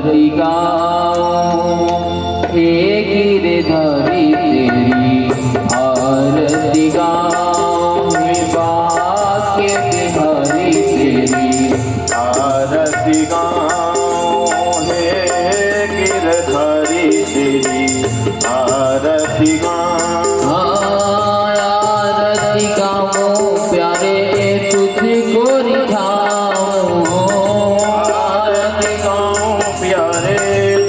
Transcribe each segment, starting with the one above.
आरती गाऊं हे गिरधारी तेरी आरती गाऊं हे बाके बिहारी तेरी आरती गाऊं हे गिरधारी तेरी आरती गाऊं। आरती गाऊं प्यारे तुझको रिझाऊं, आरती गाऊं प्यारे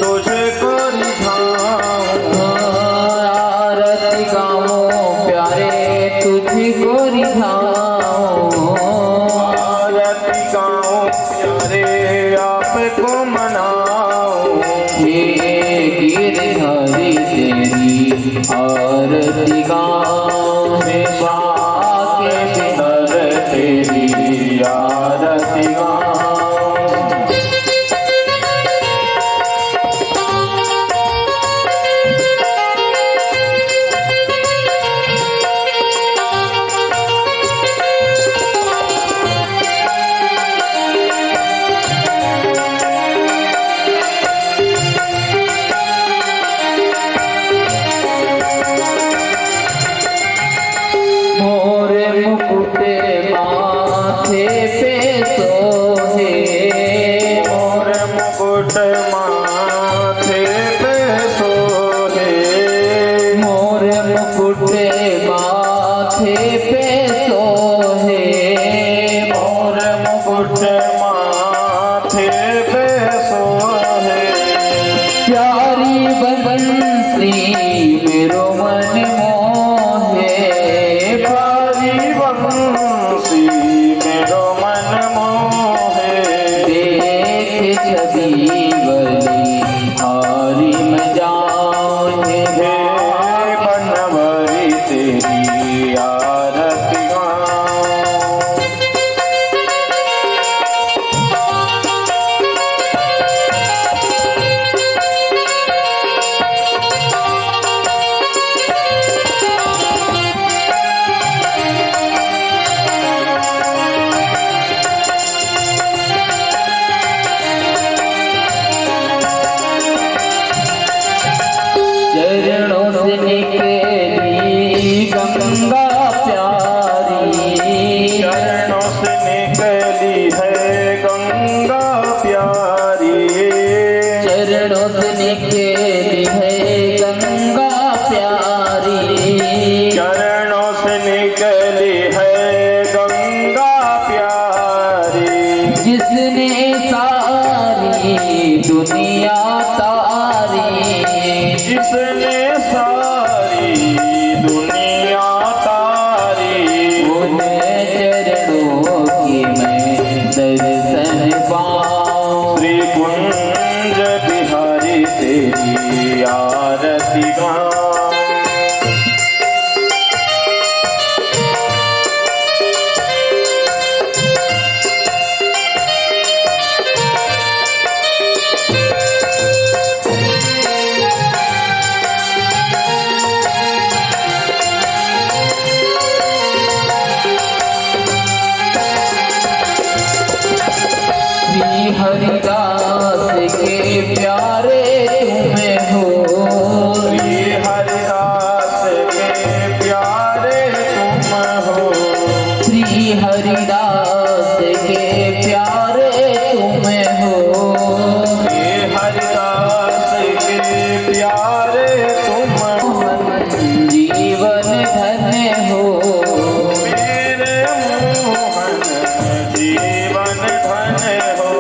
तुझको रिझाऊं। आरती गाऊं प्यारे तुझको रिझाऊं, आरती गाऊं प्यारे आपको मनाऊं। हे गिरधारी तेरी आरती गाऊं हे बाके बिहारी तेरी आरती गाऊं। मोरे मुकुटे माथे पे सोहे, मोरे मुकुट माथे पे सोहे। मोरे मुकुटे माथे पे सोहे, मोरे मुकुट माथे पे सोहे। प्यारी बंसी मेरो मन मोहे, प्यारी बंसी मेरो मन मोहे। देख छवि बली हारी में जाऊं हे बनवरी तेरी आरती गाऊं। चरणों से निकली गंगा प्यारी, चरणों से निकली है गंगा प्यारी। चरणों से निकली है गंगा प्यारी, चरणों से निकली है गंगा प्यारी। जिसने सारी दुनिया तारी, जिसने सारी दुनिया तारी। उन्हें चरणों की मैं दर्शन पाऊं, श्री कुंज बिहारी तेरी आरती गाऊं। श्री हरिदास के प्यारे तुम्हें हो, श्री हरिदास के प्यारे तुम हो। श्री हरिदास के प्यारे तुम्हें हो, श्री हरिदास के प्यारे तुम हो। जीवन धन्य हो, मेरे मोहन जीवन धन्य हो।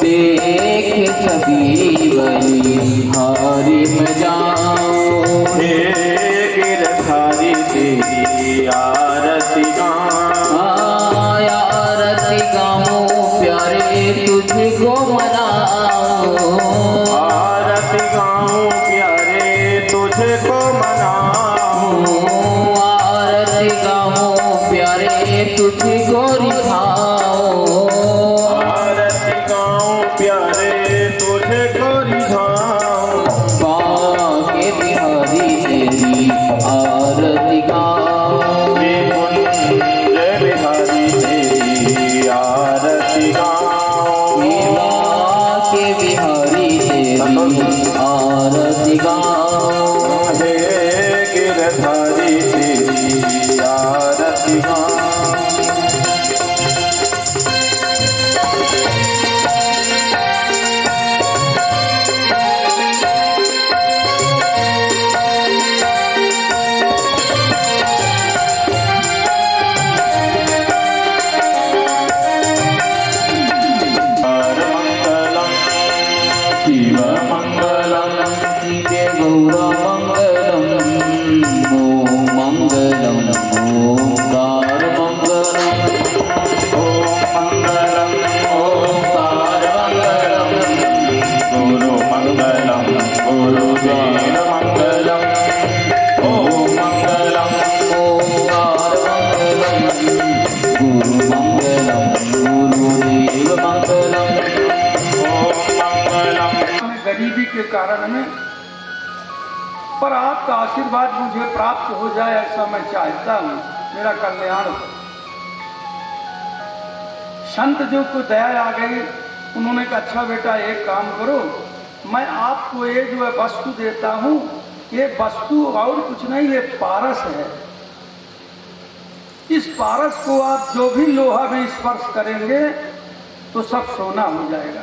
देख छवि बली हारी में जाऊं, हे गिरधारी तेरी आरती गाऊं। आरती गाऊं प्यारे तुझको मनाऊं, आरती गाऊं प्यारे तुझको मनाऊं। आरती गाऊं प्यारे तुझको रिझाऊं, आरती गाऊं प्यारे तुझको रिझाऊं। बाके बिहारी तेरी आरती गाऊं, हे कुंज बिहारी तेरी आरती गाऊं। बाके बिहारी तेरी आरती गाऊं। हे गिरधारी तेरी आरती गाऊं। गरीबी के कारण में पर आपका आशीर्वाद मुझे प्राप्त हो जाए ऐसा मैं चाहता हूँ, मेरा कल्याण हो। संत जो को दया आ गई, उन्होंने कहा अच्छा बेटा एक काम करो, मैं आपको ये जो है वस्तु देता हूँ, ये वस्तु और कुछ नहीं, ये पारस है। इस पारस को आप जो भी लोहा में स्पर्श करेंगे तो सब सोना हो जाएगा।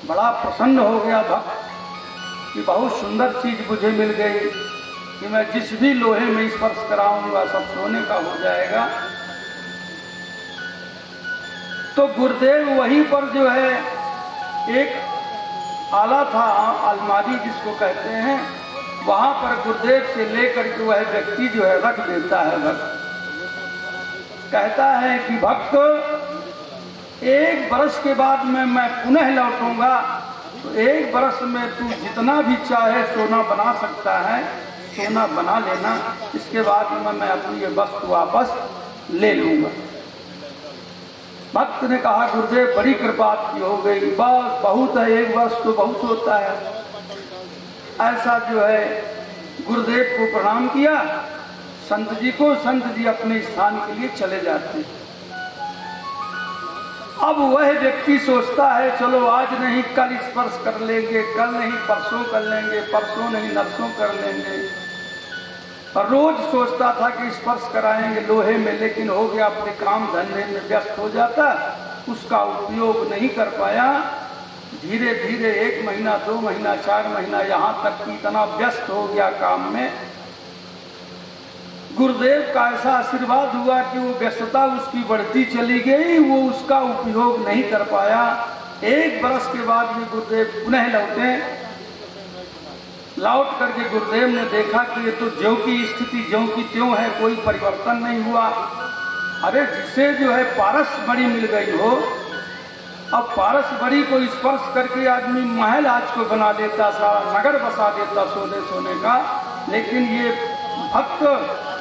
बड़ा प्रसन्न हो गया भक्त कि बहुत सुंदर चीज मुझे मिल गई कि मैं जिस भी लोहे में स्पर्श कराऊंगा सब सोने का हो जाएगा। तो गुरुदेव वहीं पर जो है एक आला था, अलमारी जिसको कहते हैं, वहां पर गुरुदेव से लेकर के वह व्यक्ति जो है रख देता है। भक्त कहता है कि भक्त एक बरस के बाद में मैं पुनः लौटूंगा, तो एक बरस में तू जितना भी चाहे सोना बना सकता है, सोना बना लेना, इसके बाद में मैं अपनी ये वस्तु वापस ले लूंगा। भक्त ने कहा गुरुदेव बड़ी कृपा आपकी हो गई, बस बहुत है, एक वर्ष तो बहुत होता है। ऐसा जो है गुरुदेव को प्रणाम किया संत जी को। संत जी अपने स्थान के लिए चले जाते हैं। अब वह व्यक्ति सोचता है चलो आज नहीं कल स्पर्श कर लेंगे, कल नहीं परसों कर लेंगे, परसों नहीं नरसों कर लेंगे। और रोज सोचता था कि स्पर्श कराएंगे लोहे में, लेकिन हो गया अपने काम धंधे में व्यस्त हो जाता, उसका उपयोग नहीं कर पाया। धीरे धीरे 1 महीना 2 महीना 4 महीना यहाँ तक कि इतना व्यस्त हो गया काम में, गुरुदेव का ऐसा आशीर्वाद हुआ कि वो व्यस्तता उसकी बढ़ती चली गई, वो उसका उपयोग नहीं कर पाया। 1 बरस के बाद भी गुरुदेव पुनः लौटे। लौट करके गुरुदेव ने देखा कि ये तो ज्यों की स्थिति ज्यों की त्यों है, कोई परिवर्तन नहीं हुआ। अरे जिसे जो है पारस बड़ी मिल गई हो, अब पारस बड़ी को स्पर्श करके आदमी महल आज को बना देता, सारा नगर बसा देता सोने सोने का, लेकिन ये भक्त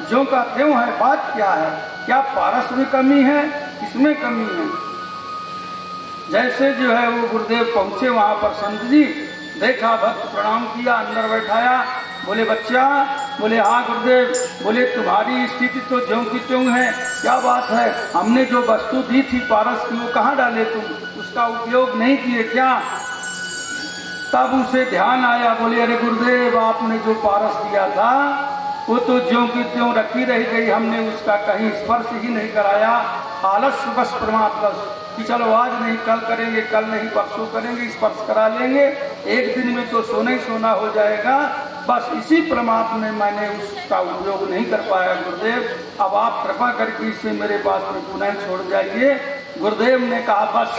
जो का त्यों है। बात क्या है, क्या पारस में कमी है, इसमें कमी है। जैसे जो है वो गुरुदेव पहुंचे वहां पर, संत जी देखा, भक्त प्रणाम किया, अंदर बैठाया, बोले बच्चा, बोले हाँ गुरुदेव, बोले तुम्हारी स्थिति तो ज्यों की त्यों है, क्या बात है, हमने जो वस्तु दी थी पारस की वो कहाँ डाले तुम, उसका उपयोग नहीं किए क्या? तब उसे ध्यान आया, बोले अरे गुरुदेव आपने जो पारस दिया था वो तो ज्यों की त्यों रखी रह गई, हमने उसका कहीं स्पर्श ही नहीं कराया। आलस्य बस परमात्मा कि चलो आज नहीं कल करेंगे, कल नहीं परसों करेंगे, स्पर्श करा लेंगे, एक दिन में तो सोना ही सोना हो जाएगा। बस इसी परमात्मा में मैंने उसका उपयोग नहीं कर पाया गुरुदेव, अब आप कृपा करके इसे मेरे पास में पुनः छोड़ जाइए। गुरुदेव ने कहा बस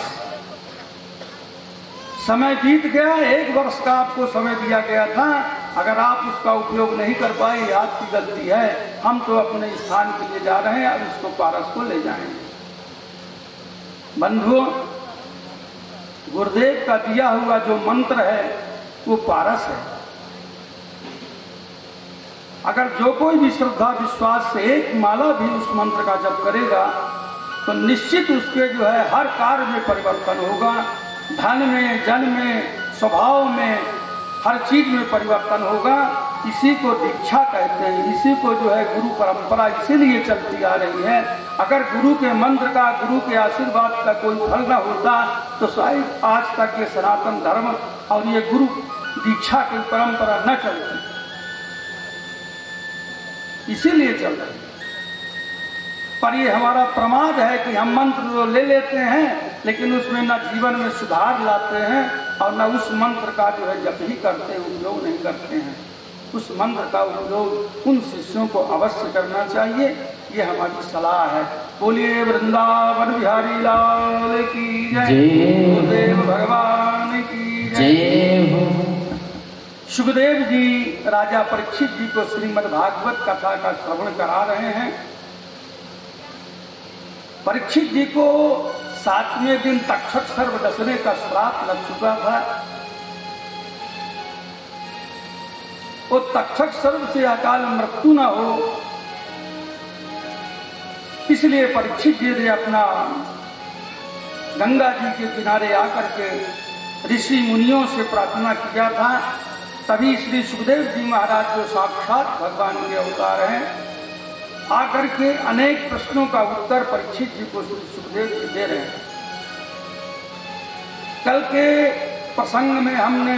समय बीत गया, 1 वर्ष का आपको समय दिया गया था, अगर आप उसका उपयोग नहीं कर पाए ये आपकी गलती है, हम तो अपने स्थान के लिए जा रहे हैं, अब इसको पारस को ले जाएंगे। बंधुओं, गुरुदेव का दिया हुआ जो मंत्र है वो पारस है। अगर जो कोई भी श्रद्धा विश्वास से एक माला भी उस मंत्र का जप करेगा तो निश्चित उसके जो है हर कार्य में परिवर्तन होगा, धन में, जन में, स्वभाव में, हर चीज में परिवर्तन होगा। इसी को दीक्षा कहते हैं, इसी को जो है गुरु परंपरा इसीलिए चलती आ रही है। अगर गुरु के मंत्र का, गुरु के आशीर्वाद का कोई फल न होता तो शायद आज तक ये सनातन धर्म और ये गुरु दीक्षा की परंपरा न चलती, इसीलिए चल रही। पर ये हमारा प्रमाद है कि हम मंत्र तो ले लेते हैं लेकिन उसमें न जीवन में सुधार लाते हैं और न उस मंत्र का जो है जप ही करते हैं, उपयोग नहीं करते हैं। उस मंत्र का उपयोग उन शिष्यों को अवश्य करना चाहिए, ये हमारी सलाह है। बोलिए वृंदावन बिहारी लाल की जय, गुरुदेव भगवान की जय। सुखदेव जी राजा परीक्षित जी को श्रीमद् भागवत कथा का श्रवण करा रहे हैं। परीक्षित जी को 7वें दिन तक्षक सर्प डसने का श्राप लग चुका था। वो तक्षक सर्प से अकाल मृत्यु न हो, इसलिए परीक्षित जी ने अपना गंगा जी के किनारे आकर के ऋषि मुनियों से प्रार्थना किया था। तभी श्री सुखदेव जी महाराज जो साक्षात भगवान के अवतार हैं, आकर के अनेक प्रश्नों का उत्तर परीक्षित जी को श्री सुखदेव जी दे रहे हैं। कल के प्रसंग में हमने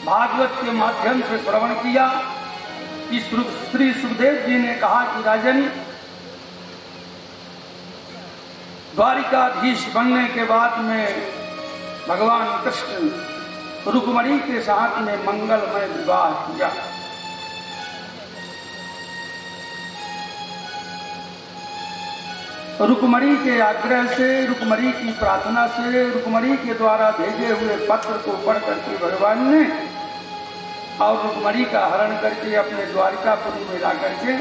भागवत के माध्यम से श्रवण किया कि श्री सुखदेव जी ने कहा कि राजन, द्वारिकाधीश बनने के बाद में भगवान कृष्ण रुक्मणी के साथ में मंगलमय विवाह किया। रुक्मणी के आग्रह से, रुक्मणी की प्रार्थना से, रुक्मणी के द्वारा भेजे हुए पत्र को पढ़ करके भगवान ने और रुक्मणी का हरण करके अपने द्वारिकापुरी में ला करके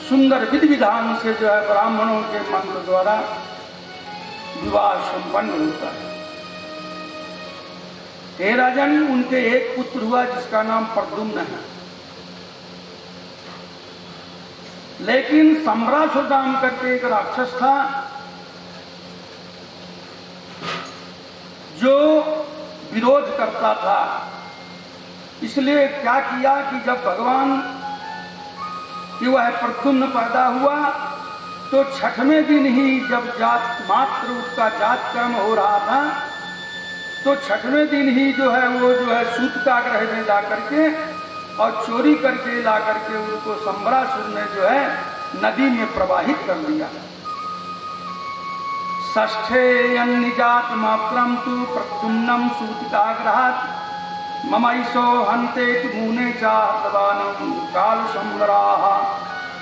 सुंदर विधि विधान से जो है ब्राह्मणों के मंत्र द्वारा विवाह संपन्न होता है। हे राजन, उनके एक पुत्र हुआ जिसका नाम प्रद्युम्न है, लेकिन सम्रासुर नाम करके एक राक्षस था जो विरोध करता था। इसलिए क्या किया कि जब भगवान कि वह प्रद्युम्न पैदा हुआ तो 6वें दिन ही जब जात मात्र उसका जात कर्म हो रहा था तो 6वें दिन ही जो है वो जो है सूतकाग्रह में जा करके और चोरी करके ला करके उनको सम्रासुर ने जो है नदी में प्रवाहित कर दिया। षष्ठे अन्निजात मात्रम तु प्रद्युम्नम सूतिकाग्रहात् ममैसो हन्ते मुने चाहतवानम काल सम्राह।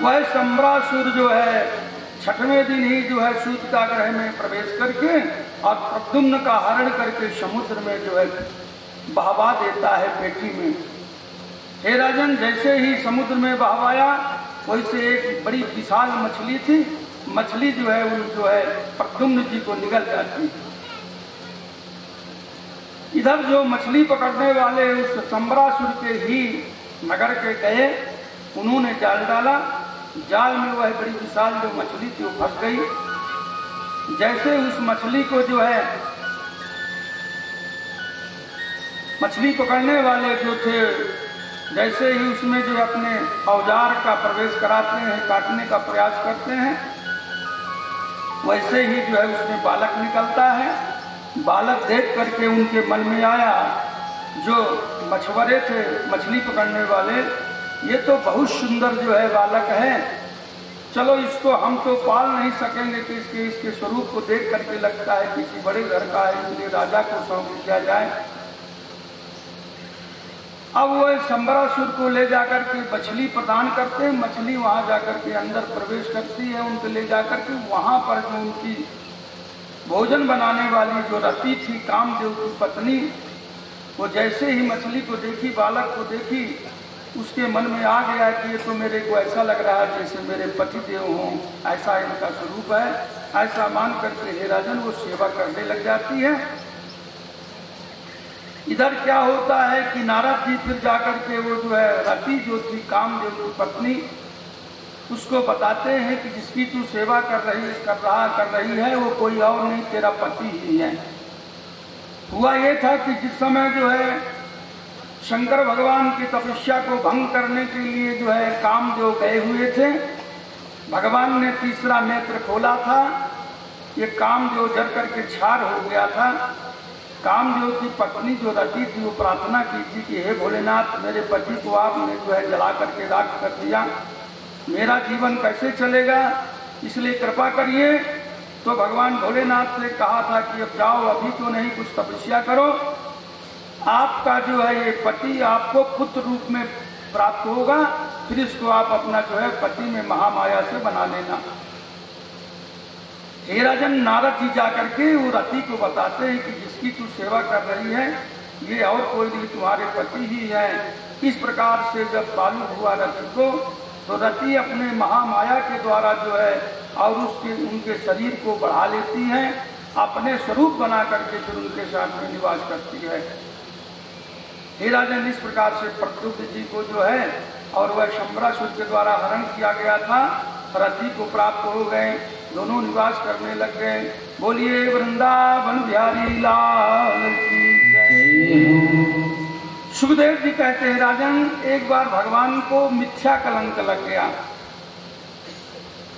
वह सम्रासुर जो है 6वें दिन ही जो है सूतकाग्रह में प्रवेश करके और प्रद्युम्न का हरण करके समुद्र में जो है बहवा देता है पेटी में। हे राजन, जैसे ही समुद्र में बहवाया वैसे एक बड़ी विशाल मछली थी, मछली जो है प्रद्युम्न जी को निगल जाती है। इधर जो मछली पकड़ने वाले उस सम्रासुर के ही नगर के गए, उन्होंने जाल डाला। जाल में वह बड़ी विशाल जो मछली थी वो फंस गई। जैसे उस मछली को जो है मछली पकड़ने वाले जो थे, जैसे ही उसमें जो अपने औजार का प्रवेश कराते हैं, काटने का प्रयास करते हैं, वैसे ही जो है उसमें बालक निकलता है। बालक देख करके उनके मन में आया, जो मछुआरे थे मछली पकड़ने वाले, ये तो बहुत सुंदर जो है बालक है, चलो इसको हम तो पाल नहीं सकेंगे कि इसके स्वरूप को देख करके लगता है किसी बड़े घर का है, इसलिए राजा को सौंप दिया जाए। अब वह सम्रासुर को ले जाकर के मछली प्रदान करते हैं। मछली वहां जाकर के अंदर प्रवेश करती है, उनको ले जाकर के वहां पर जो उनकी भोजन बनाने वाली जो रति थी, कामदेव की पत्नी, वो जैसे ही मछली को देखी, बालक को देखी, उसके मन में आ गया कि ये तो मेरे को ऐसा लग रहा है जैसे मेरे पति देव हों, ऐसा इनका स्वरूप है। ऐसा मान करके हे राजन वो सेवा करने लग जाती है। इधर क्या होता है कि नारद जी फिर जाकर के वो जो है रति जो थी कामदेव की पत्नी, उसको बताते हैं कि जिसकी तू सेवा कर रही है वो कोई और नहीं, तेरा पति ही है। हुआ ये था कि जिस समय जो है शंकर भगवान की तपस्या को भंग करने के लिए जो है कामदेव गए हुए थे, भगवान ने तीसरा नेत्र खोला था, ये कामदेव जल करके छार हो गया था। कामदेव की पत्नी जो रति थी वो प्रार्थना की थी कि हे भोलेनाथ, मेरे पति को आपने जो है जला करके राख कर दिया, मेरा जीवन कैसे चलेगा, इसलिए कृपा करिए। तो भगवान भोलेनाथ ने कहा था कि अब जाओ, अभी तो नहीं, कुछ तपस्या करो, आपका जो है ये पति आपको पुत्र रूप में प्राप्त होगा, फिर इसको आप अपना जो है पति में महामाया से बना लेना। हे राजन, नारद जी जाकर के वो रति को बताते हैं कि जिसकी तू सेवा कर रही है ये और कोई नहीं, तुम्हारे पति ही है। इस प्रकार से जब मालूम हुआ रति को, तो रति अपने महामाया के द्वारा जो है और उनके शरीर को बढ़ा लेती है, अपने स्वरूप बना करके फिर उनके साथ में निवास करती है। हे राजन, इस प्रकार से प्रद्युम्न जी को जो है और वह शंबरासुर के द्वारा हरण किया गया था, रति को प्राप्त हो गए, दोनों निवास करने लग गए। बोलिए वृंदावन बिहारी लाल की जय। सुखदेव जी कहते हैं राजन, एक बार भगवान को मिथ्या कलंक लग गया।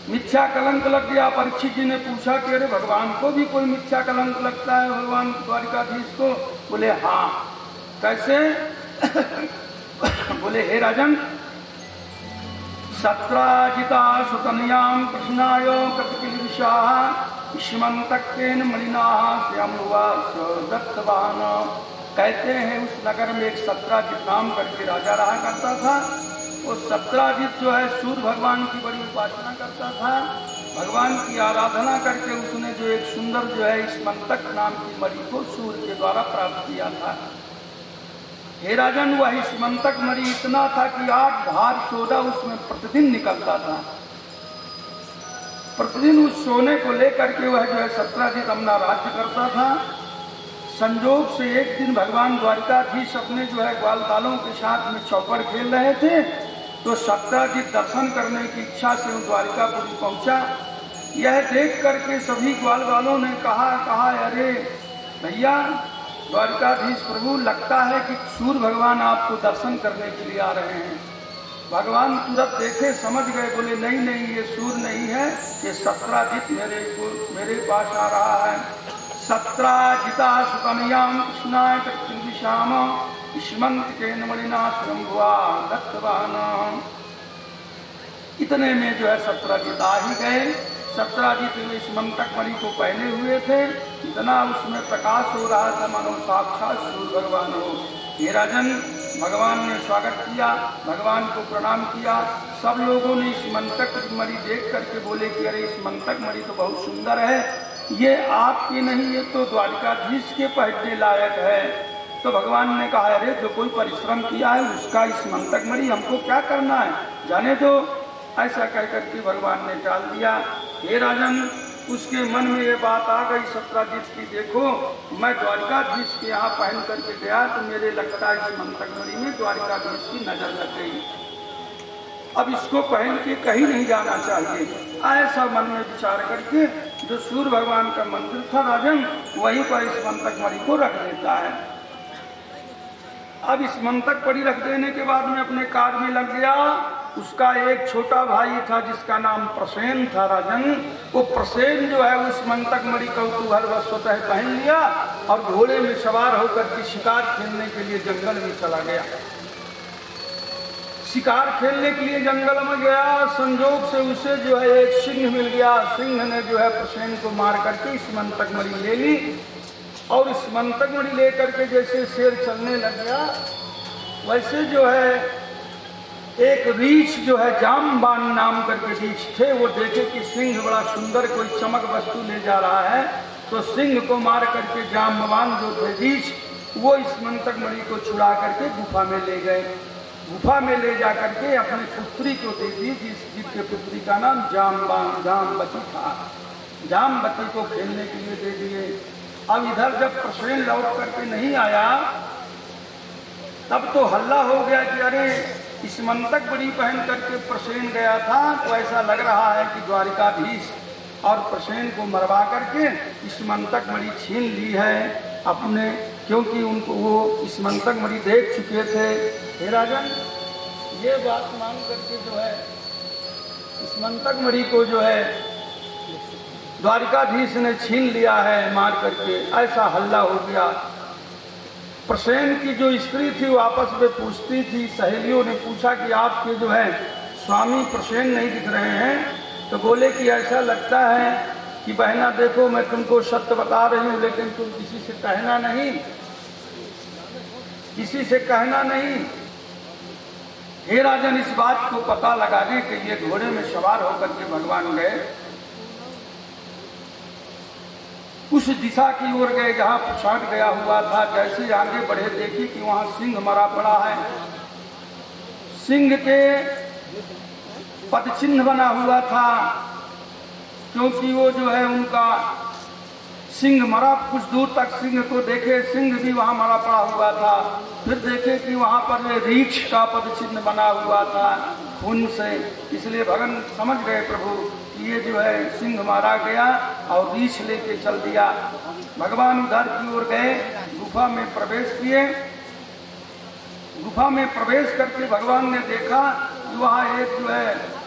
मिथ्या कलंक लग गया। परीक्षित जी ने पूछा कि अरे भगवान को भी कोई मिथ्या कलंक लगता है, भगवान द्वारिकाधीश को? बोले हाँ। कैसे? बोले हे राजन, सत्राजिता सुतनयाम कृष्णाय कपिलविशाः इष्मन्तकेन मलिनाः श्यामवास दत्तवान। कहते हैं उस नगर में एक सत्राजित नाम करके राजा रहा करता था। वो सत्राजित जो है सूर्य भगवान की बड़ी उपासना करता था। भगवान की आराधना करके उसने जो एक सुंदर जो है इष्मन्तक नाम की मणि को सूर्य के द्वारा प्राप्त किया था। हे राजन, वह इष्मन्तक मणि इतना था कि 8 भार सोना उसमें प्रतिदिन निकलता था। प्रतिदिन उस सोने को लेकर के वह जो है सत्राजित अपना राज्य करता था। संजोग से एक दिन भगवान द्वारिकाधीश अपने जो है ग्वाल बालों के साथ में चौपड़ खेल रहे थे, तो सत्राजित दर्शन करने की इच्छा से द्वारिकापुरी पहुंचा। यह देख करके सभी ग्वाल बालों ने कहा अरे भैया द्वारिकाधीश प्रभु, लगता है कि सूर्य भगवान आपको दर्शन करने के लिए आ रहे हैं। भगवान तुरंत देखे, समझ गए, बोले नहीं, ये सूर्य नहीं है, ये सत्राजित मेरे पास आ रहा है। सत्राजिता सुतनयाम कृष्णाय कपिलविशाम इष्मन्तकेन मलिना स्वयंभुवा दत्तवान। इतने में जो है सत्राजित आ ही गए। सत्राजित इष्मन्तक मणि को पहने हुए थे, इतना उसमें प्रकाश हो रहा था मानो साक्षात सूर्य भगवान हो। हे राजन, भगवान ने स्वागत किया, भगवान को प्रणाम किया। सब लोगों ने इष्मन्तक मणि देख करके बोले कि अरे इष्मन्तक मणि तो बहुत सुंदर है, ये आपकी नहीं, ये तो द्वारिकाधीश के पहनने लायक है। तो भगवान ने कहा अरे जो कोई परिश्रम किया है उसका इष्मन्तक मणि हमको क्या करना है, जाने दो। ऐसा कह करके भगवान ने टाल दिया। हे राजन, उसके मन में ये बात आ गई सत्राजित की, देखो मैं द्वारिकाधीश के यहाँ पहन करके गया तो मेरे लगता है इष्मन्तक मणि में द्वारिकाधीश की नजर लग गई, अब इसको पहन के कहीं नहीं जाना चाहिए। ऐसा मन में विचार करके जो सूर्य भगवान का मंदिर था राजन, वहीं पर इष्मन्तक मणि को रख देता है। अब इष्मन्तक मणि रख देने के बाद में अपने कार्य में लग गया। उसका एक छोटा भाई था जिसका नाम प्रसेन था राजन। वो प्रसेन जो है उस इष्मन्तक मणि कौतूहल वश स्वतः पहन लिया और घोड़े में सवार होकर के शिकार खेलने के लिए जंगल में चला गया। शिकार खेलने के लिए जंगल में गया, संजोग से उसे जो है एक सिंह मिल गया। सिंह ने जो है प्रसेन को मार करके इष्मन्तक मणि ले ली और इष्मन्तक मणि लेकर के जैसे शेर चलने लग गया, वैसे जो है एक रीछ जो है जामबान नाम करके रीछ थे, वो देखे कि सिंह बड़ा सुंदर कोई चमक वस्तु ले जा रहा है, तो सिंह को मार करके जामबान जो थे रीछ, वो इष्मन्तक मणि को छुड़ा करके गुफा में ले गए। गुफा में ले जा करके अपनी पुत्री को दे दी, जिसके पुत्री का नाम जामवती था। जामवती को खेलने के लिए दे दिए। अब इधर जब प्रसेन लौट करके नहीं आया, तब तो हल्ला हो गया कि अरे इष्मन्तक मणि पहन करके प्रसेन गया था, तो ऐसा लग रहा है कि द्वारिकाधीश और प्रसेन को मरवा करके इष्मन्तक मणि छीन ली है। अपने, क्योंकि उनको वो स्मंतक मणि देख चुके थे। हे राजन, ये बात मान करके जो है स्मंतक मणि को जो है द्वारिकाधीश ने छीन लिया है मार करके, ऐसा हल्ला हो गया। प्रसेन की जो स्त्री थी वो आपस में पूछती थी, सहेलियों ने पूछा कि आपके जो है स्वामी प्रसेन नहीं दिख रहे हैं। तो बोले कि ऐसा लगता है कि बहना देखो, मैं तुमको सत्य बता रही हूँ, लेकिन तुम किसी से कहना नहीं, किसी से कहना नहीं। हे राजन, इस बात को पता लगाने के लिए घोड़े में सवार होकर के भगवान गए, उस दिशा की ओर गए जहां प्रसाद गया हुआ था। जैसे आगे बढ़े देखी कि वहां सिंह मरा पड़ा है। सिंह के पदचिन्ह बना हुआ था, क्योंकि वो जो है उनका सिंह मरा। कुछ दूर तक सिंह को देखे, सिंह भी वहां मरा पड़ा हुआ था। फिर देखे कि वहां पर रीछ का पदचिन्ह बना हुआ था खून से। इसलिए भगवान समझ गए प्रभु कि ये जो है सिंह मारा गया और रीछ लेके चल दिया। भगवान उधर की ओर गए, गुफा में प्रवेश किए। गुफा में प्रवेश करके भगवान ने देखा कि वहाँ एक जो है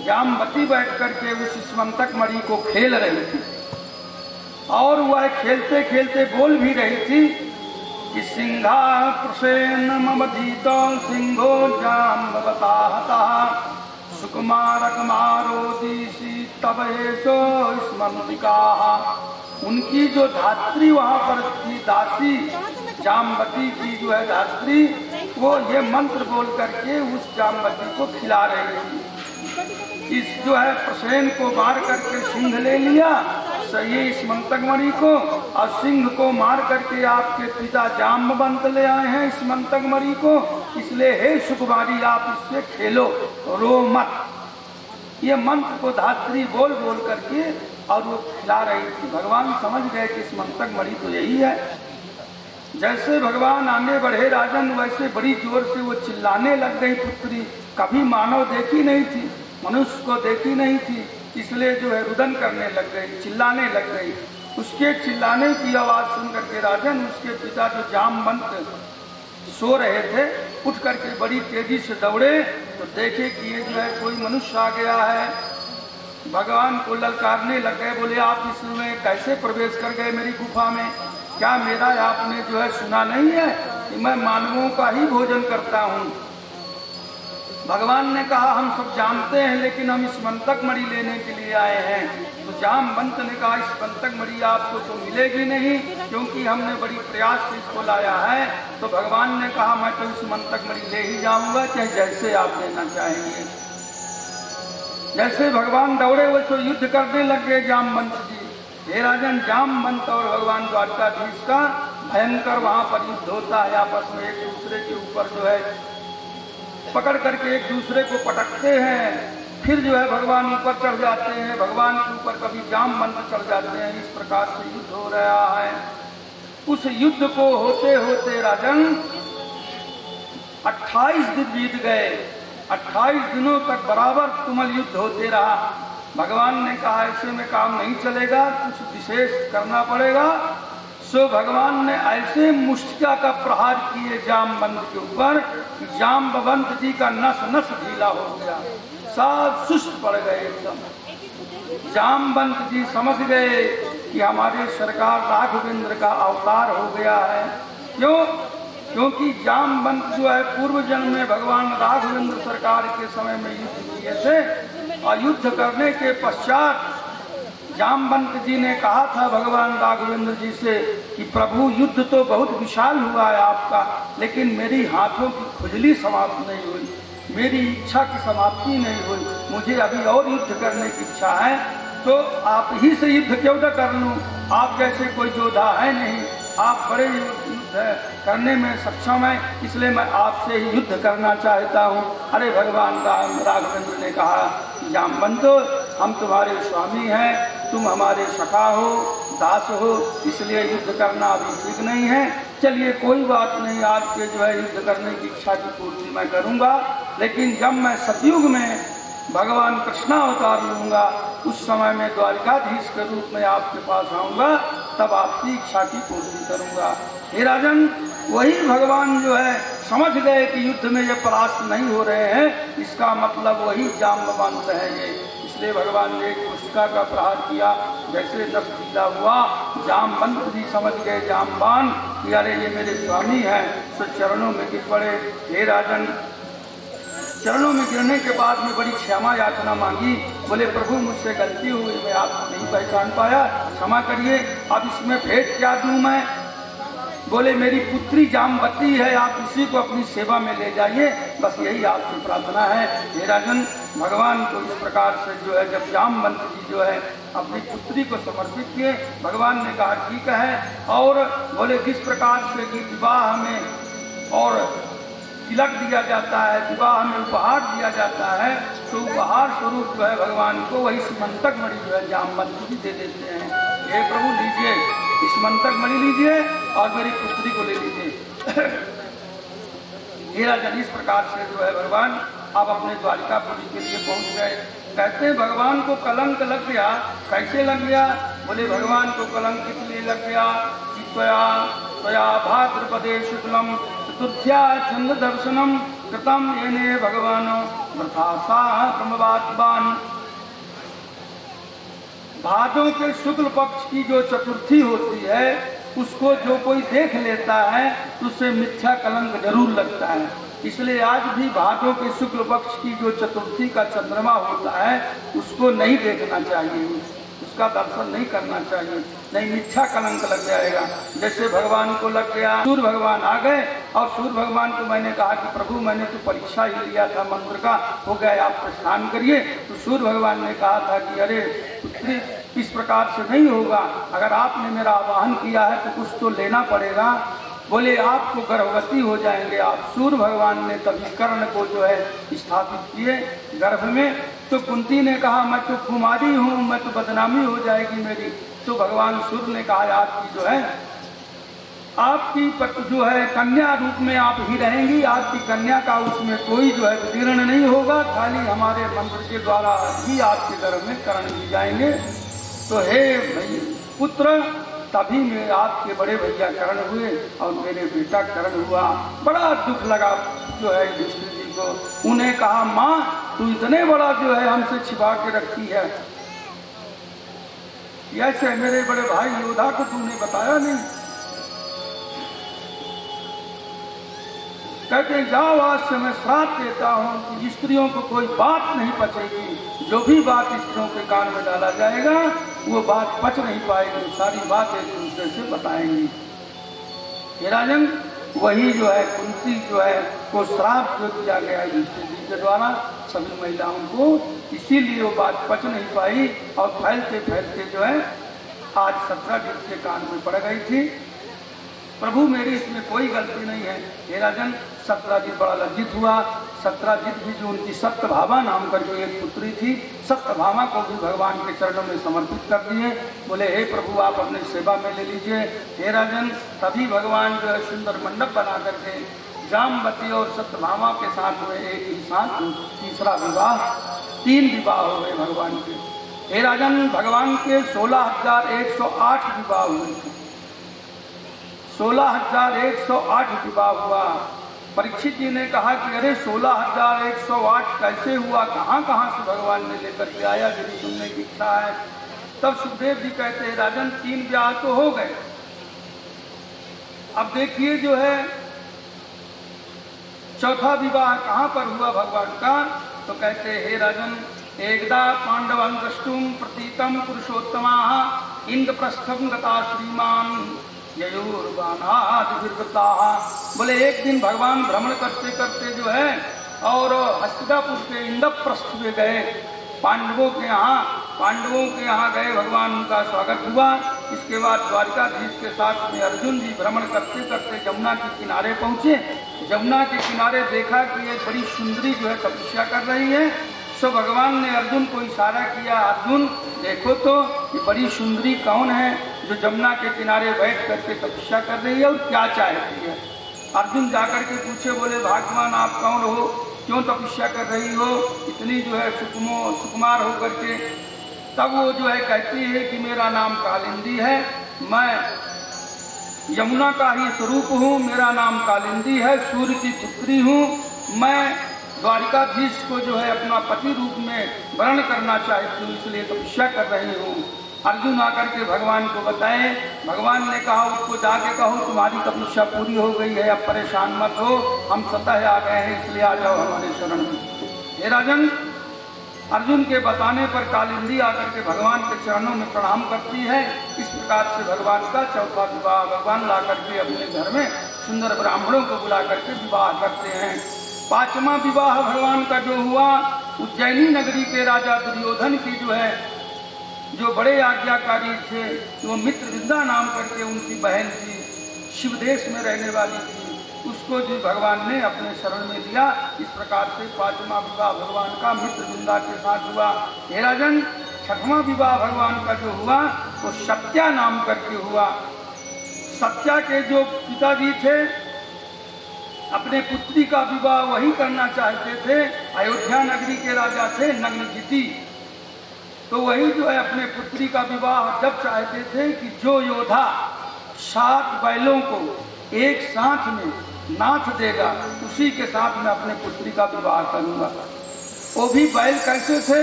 जामवती बैठ करके उस स्मंतक मणि को खेल रही थी, और वह खेलते खेलते बोल भी रही थी कि सिंहा प्रसेन ममधीत सिंहो जाम्बवता हतः सुकुमारक मारोदीसी तब हेसो स्मरणिका। उनकी जो धात्री वहां पर थी, दासी जामवती की जो है धात्री, वो ये मंत्र बोल करके उस जामवती को खिला रही थी। इस जो है प्रसेन को मार करके सिंह ले लिया, सही स्मंतक मणि को, और सिंह को मार करके आपके पिता जाम्बवंत ले आए हैं स्मंतक मणि को। इसलिए हे सुकुमारी, आप इससे खेलो, रो मत। ये मंत्र को धात्री बोल बोल करके और वो खिला रही थी। भगवान समझ गए कि स्मंतक मणि तो यही है। जैसे भगवान आगे बढ़े राजन, वैसे बड़ी जोर से वो चिल्लाने लग गई पुत्री। कभी मानव देखी नहीं थी, मनुष्य को देखी नहीं थी, इसलिए जो है रुदन करने लग गई, चिल्लाने लग गई। उसके चिल्लाने की आवाज़ सुन करके राजन, उसके पिता जो जामवंत सो रहे थे, उठ करके बड़ी तेजी से दौड़े तो देखे कि ये जो है कोई मनुष्य आ गया है। भगवान को ललकारने लग गए, बोले आप इसमें कैसे प्रवेश कर गए मेरी गुफा में? क्या मेरा आपने जो है सुना नहीं है कि मैं मानवों का ही भोजन करता हूँ? भगवान ने कहा हम सब जानते हैं, लेकिन हम स्मंतक मणि लेने के लिए आए हैं। तो जामवंत ने कहा स्मंतक मणि आपको तो मिलेगी नहीं, क्योंकि हमने बड़ी प्रयास से इसको लाया है। तो भगवान ने कहा मैं तो स्मंतक मणि ले ही जाऊंगा, चाहे जैसे आप लेना चाहेंगे। जैसे भगवान दौड़े वैसे युद्ध करने लग गए जामवंत जी। हे राजन, जामवंत और भगवान द्वारकाधीश का भयंकर वहां पर युद्ध होता है। आपस में एक दूसरे के ऊपर जो है पकड़ करके एक दूसरे को पटकते हैं। फिर जो है भगवान ऊपर चढ़ जाते हैं, भगवान के ऊपर कभी जामवंत चढ़ जाते हैं। इस प्रकार से युद्ध हो रहा है। उस युद्ध को होते होते राजन 28 दिन बीत गए। 28 दिनों तक बराबर तुमल युद्ध होते रहा। भगवान ने कहा ऐसे में काम नहीं चलेगा, कुछ विशेष करना पड़ेगा। सो भगवान ने ऐसे मुष्टिका का प्रहार किए जामवंत के ऊपर कि जाम्बवंत जी का नस नस ढीला हो गया, सब सुस्त पड़ गए एकदम। जामवंत जी समझ गए कि हमारे सरकार राघवेंद्र का अवतार हो गया है। क्यों? क्योंकि जामवंत जो है पूर्व जन्म में भगवान राघवेंद्र सरकार के समय में युद्ध किए थे, और युद्ध करने के पश्चात जामवंत जी ने कहा था भगवान राघवेंद्र जी से कि प्रभु युद्ध तो बहुत विशाल हुआ है आपका, लेकिन मेरी हाथों की खुजली समाप्त नहीं हुई, मेरी इच्छा की समाप्ति नहीं हुई, मुझे अभी और युद्ध करने की इच्छा है। तो आप ही से युद्ध क्यों न कर लूँ? आप जैसे कोई योद्धा है नहीं, आप बड़े युद्ध करने में सक्षम हैं, इसलिए मैं आपसे ही युद्ध करना चाहता हूँ। अरे भगवान राघवेंद्र ने कहा जामवंत, हम तुम्हारे स्वामी हैं, तुम हमारे सखा हो, दास हो, इसलिए युद्ध करना अभी ठीक नहीं है। चलिए कोई बात नहीं, आपके जो है युद्ध करने की इच्छा की पूर्ति मैं करूँगा, लेकिन जब मैं सतयुग में भगवान कृष्णा अवतार लूँगा, उस समय मैं द्वारिकाधीश के रूप में आपके पास आऊँगा, तब आपकी इच्छा की पूर्ति करूंगा। हे राजन, वही भगवान जो है समझ गए कि युद्ध में ये परास्त नहीं हो रहे हैं, इसका मतलब वही जाम्बवंत है ये। इसलिए भगवान ने एक पुष्का का प्रहार किया, जैसे नभ ढीला हुआ, जामवंत भी समझ गए जामवान कि अरे ये मेरे स्वामी हैं, तो चरणों में गिर पड़े। हे राजन, चरणों में गिरने के बाद में बड़ी क्षमा याचना मांगी। बोले प्रभु मुझसे गलती हुई, मैं आपको नहीं पहचान पाया, क्षमा करिए। अब इसमें भेंट क्या दूं मैं? बोले मेरी पुत्री जामवती है, आप इसी को अपनी सेवा में ले जाइए, बस यही आपकी प्रार्थना है। हे राजन, भगवान को इस प्रकार से जो है जब जामवंत जी जो है अपनी पुत्री को समर्पित किए, भगवान ने कहा ठीक है। और बोले जिस प्रकार से कि विवाह में और तिलक दिया जाता है, विवाह में उपहार दिया जाता है, तो उपहार स्वरूप जो है भगवान को वही स्मंतक मणि जो है जामवंत जी दे देते हैं। हे प्रभु लीजिए, स्मंतक मणि लीजिए और मेरी पुत्री को ले लीजिए। हे राजन, इस प्रकार से जो है भगवान अब अपने द्वारिकापुरी के लिए पहुंच गए। कहते हैं भगवान को कलंक लग गया। कैसे लग गया? बोले भगवान को कलंक इसलिए लग गया कि त्वया भाद्रपदे शुक्लम चतुर्थ्या चंद्र दर्शनम कृतम येने भगवान वृथा सा ब्रह्मवात्मान। भादों के शुक्ल पक्ष की जो चतुर्थी होती है, उसको जो कोई देख लेता है तो उससे मिथ्या कलंक जरूर लगता है। इसलिए आज भी भादों के शुक्ल पक्ष की जो चतुर्थी का चंद्रमा होता है, उसको नहीं देखना चाहिए, उसका दर्शन नहीं करना चाहिए, नहीं मिथ्या कलंक लग जाएगा। जैसे भगवान को लग गया, सूर्य भगवान आ गए और सूर्य भगवान को मैंने कहा कि प्रभु मैंने तो परीक्षा ही लिया था मंत्र का, हो गया आप प्रस्थान करिए। तो सूर्य भगवान ने कहा था कि अरे पुत्री इस प्रकार से नहीं होगा, अगर आपने मेरा आवाहन किया है तो कुछ तो लेना पड़ेगा। बोले आपको गर्भवती हो जाएंगे आप। सूर्य भगवान ने तभी कर्ण को जो है स्थापित किए गर्भ में। तो कुंती ने कहा मैं तो कुमारी हूँ, मैं तो बदनामी हो जाएगी मेरी। तो भगवान सूर्य ने कहा आपकी जो है आपकी जो है कन्या रूप में आप ही रहेंगी, आपकी कन्या का उसमें कोई जो है विदीर्ण नहीं होगा, खाली हमारे मंत्र के द्वारा ही आपके गर्भ में कर्ण दी जाएंगे। तो हे भाई पुत्र, तभी में आपके बड़े भैया कर्ण हुए और मेरे बेटा कर्ण हुआ। बड़ा दुख लगा जो है युधिष्ठिर जी को। उन्हें कहा माँ तू इतने बड़ा जो है हमसे छिपा के रखती है, ऐसे मेरे बड़े भाई योद्धा को तूने बताया नहीं। कहते जाओ आज से मैं श्राप देता हूँ कि स्त्रियों को कोई बात नहीं पचेगी, जो भी बात स्त्रियों के कान में डाला जाएगा वो बात पच नहीं पाएगी, सारी बात एक दूसरे से बताएंगी। हे राजन, वही जो है कुंती जो है को श्राप जो दिया गया युधिष्ठिर जी के द्वारा सभी महिलाओं को, इसीलिए वो बात पच नहीं पाई और फैलते फैलते जो है आज 17 दिन के कान में पड़ गई थी। प्रभु मेरी इसमें कोई गलती नहीं है। हे राजन, 17 दिन बड़ा लज्जित हुआ। 17 दिन भी जो उनकी सत्यभामा नाम कर जो एक पुत्री थी, सत्यभामा को भी भगवान के चरणों में समर्पित कर दिए। बोले हे प्रभु आप अपनी सेवा में ले लीजिए। हे राजन, तभी भगवान जो है सुंदर मंडप बना करके जामवती और सत्यभामा के साथ हुए एक ही साथ तीसरा विवाह, 3 विवाह हो गए भगवान के। हे राजन, भगवान के 16,108 विवाह हुए थे। 16,108 विवाह हुआ। परीक्षित जी ने कहा कि अरे 16,108 कैसे हुआ, कहाँ कहाँ से भगवान ने लेकर के आया, मेरी सुनने की इच्छा है। तब सुखदेव जी कहते हैं राजन 3 विवाह तो हो गए, अब देखिए जो है चौथा विवाह कहाँ पर हुआ भगवान का। तो कहते हे राजन, एकदा पांडवं द्रष्टुम प्रतीतम पुरुषोत्तमा इंद्रप्रस्थम गता श्रीमान ययोर्वानादिर्वृता। बोले एक दिन भगवान भ्रमण करते करते जो है और हस्तिनापुर के इंद्रप्रस्थ में गए, पांडवों के यहाँ गए, भगवान उनका स्वागत हुआ। इसके बाद द्वारिकाधीश के साथ में अर्जुन जी भ्रमण करते करते जमुना के किनारे पहुँचे। जमुना के किनारे देखा कि एक बड़ी सुंदरी जो है तपस्या कर रही है। सो भगवान ने अर्जुन को इशारा किया, अर्जुन देखो तो ये बड़ी सुंदरी कौन है जो जमुना के किनारे बैठ करके तपस्या कर रही है और क्या चाहती है। अर्जुन जाकर के पूछे, बोले भगवान आप कौन हो, क्यों तपस्या कर रही हो, इतनी जो है सुकुमार हो करके। तब वो जो है कहती है कि मेरा नाम कालिंदी है मैं यमुना का ही स्वरूप हूँ, मेरा नाम कालिंदी है, सूर्य की पुत्री हूँ। मैं द्वारिकाधीश को जो है अपना पति रूप में वर्ण करना चाहती हूँ, इसलिए तपस्या कर रही हूँ। अर्जुन आकर के भगवान को बताए। भगवान ने कहा उसको जाके कहो तुम्हारी तपस्या पूरी हो गई है, अब परेशान मत हो, हम स्वतः आ गए हैं, इसलिए आ जाओ हमारे शरण में। हे राजन, अर्जुन के बताने पर कालिंदी आकर के भगवान के चरणों में प्रणाम करती है। इस प्रकार से भगवान का चौथा विवाह भगवान ला करके अपने घर में सुंदर ब्राह्मणों को बुला करके विवाह करते हैं। पांचवा विवाह भगवान का जो हुआ, उज्जैनी नगरी के राजा दुर्योधन की जो बड़े आज्ञाकारी थे, वो मित्रविंदा नाम करके उनकी बहन थी, शिवदेश में रहने वाली थी, उसको जो भगवान ने अपने शरण में लिया। इस प्रकार से पांचवा विवाह भगवान का मित्रविंदा के साथ हुआ। हे राजन, छठवां विवाह भगवान का जो हुआ वो सत्या नाम करके हुआ। सत्या के जो पिताजी थे अपने पुत्री का विवाह वही करना चाहते थे। अयोध्या नगरी के राजा थे नग्नजिति, तो वही जो है अपने पुत्री का विवाह जब चाहते थे कि जो योद्धा 7 बैलों को एक साथ में नाथ देगा उसी के साथ मैं अपने पुत्री का विवाह करूंगा। वो भी बैल कैसे थे,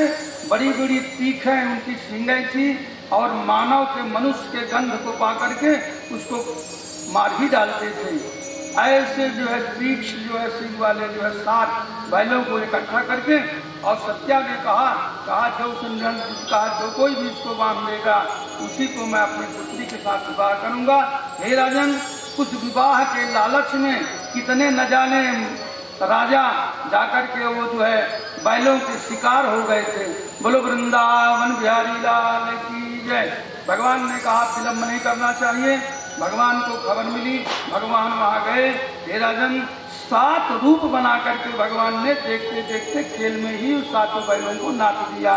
बड़ी बड़ी तीखें उनकी सींगें थी और मानव के मनुष्य के गंध को पा करके उसको मार ही डालते थे। ऐसे जो है तीक्ष्ण जो है सिंह वाले जो है 7 बैलों को इकट्ठा करके, और सत्या ने कहा जो सुंदर कहा जो कोई भी इसको बांध देगा उसी को मैं अपनी पुत्री के साथ विवाह करूंगा। हे राजन, उस विवाह के लालच में कितने न जाने राजा जाकर के वो जो है बैलों के शिकार हो गए थे। बोलो वृंदावन बिहारी लाल की जय। भगवान ने कहा विलंब नहीं करना चाहिए। भगवान को खबर मिली, भगवान वहाँ गए। हे राजन, 7 रूप बना करके भगवान ने देखते देखते खेल में ही उस 7 बैलों को नाच दिया।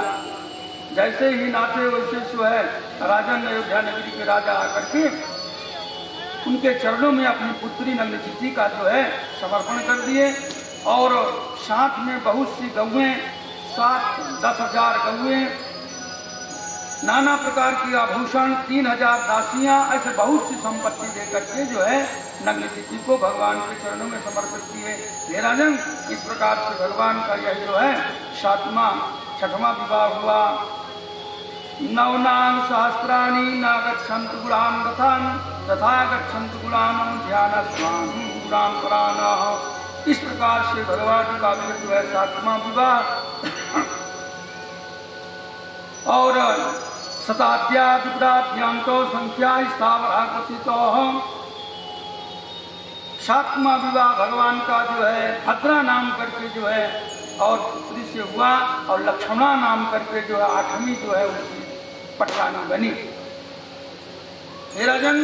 जैसे ही नाचे वैसे जो है राजन अयोध्या नगरी के राजा आकर के उनके चरणों में अपनी पुत्री नग्नजिति का जो है समर्पण कर दिए, और साथ में बहुत सी गौएं, 10,000 गौएं, नाना प्रकार की आभूषण, 3,000 दासियां, ऐसे बहुत सी संपत्ति देकर के जो है नग्नजिति को भगवान के चरणों में समर्पित किए। हे राजन, इस प्रकार से भगवान का यह जो है 6वां विवाह हुआ। नवनाम सहस्राणि न गच्छन्तु गुणान् गतान् तथा गच्छन्तु गुणान् ध्यानस्वान् गुणान् परान्। इस प्रकार से भगवान का जो है 7वां विवाह, और शताद्यादिपदाभ्यांतो संख्या स्थावरा कथितो। 7वां विवाह भगवान का जो है भद्रा नाम करके जो है और पुत्री से हुआ, और लक्ष्मणा नाम करके जो है 8वीं जो है उनकी पटरानी बनी। हे राजन,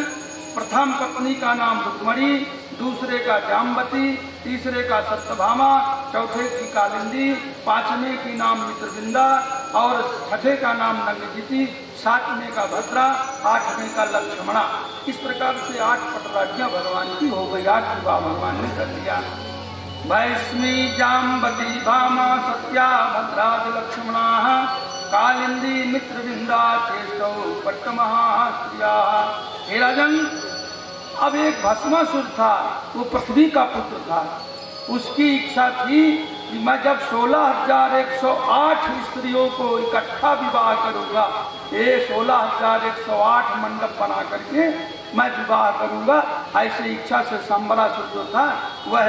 प्रथम पत्नी का नाम रुक्मणी, दूसरे का जाम्बती, तीसरे का सत्यभामा, चौथे की कालिंदी, 5वें की नाम मित्रविंदा, और 6ठे का नाम नग्नजिति, 7वें का भद्रा, 8वें का लक्ष्मणा। इस प्रकार से 8 पटरानियां भगवान की हो गई। 8 विवाह भगवान ने कर दिया। वैष्णी जाम्बती भामा सत्या भद्रादि लक्ष्मणा कालिंदी मित्रविंदा चेष्टौ पट्टमहा स्त्रिया। हे राजन, अब एक भस्मासुर था, वो पृथ्वी का पुत्र था। उसकी इच्छा थी कि मैं जब 16,108 स्त्रियों को इकट्ठा विवाह करूंगा, ये 16,108 मंडप बना करके मैं विवाह करूंगा। ऐसी इच्छा से संबरासुर जो था वह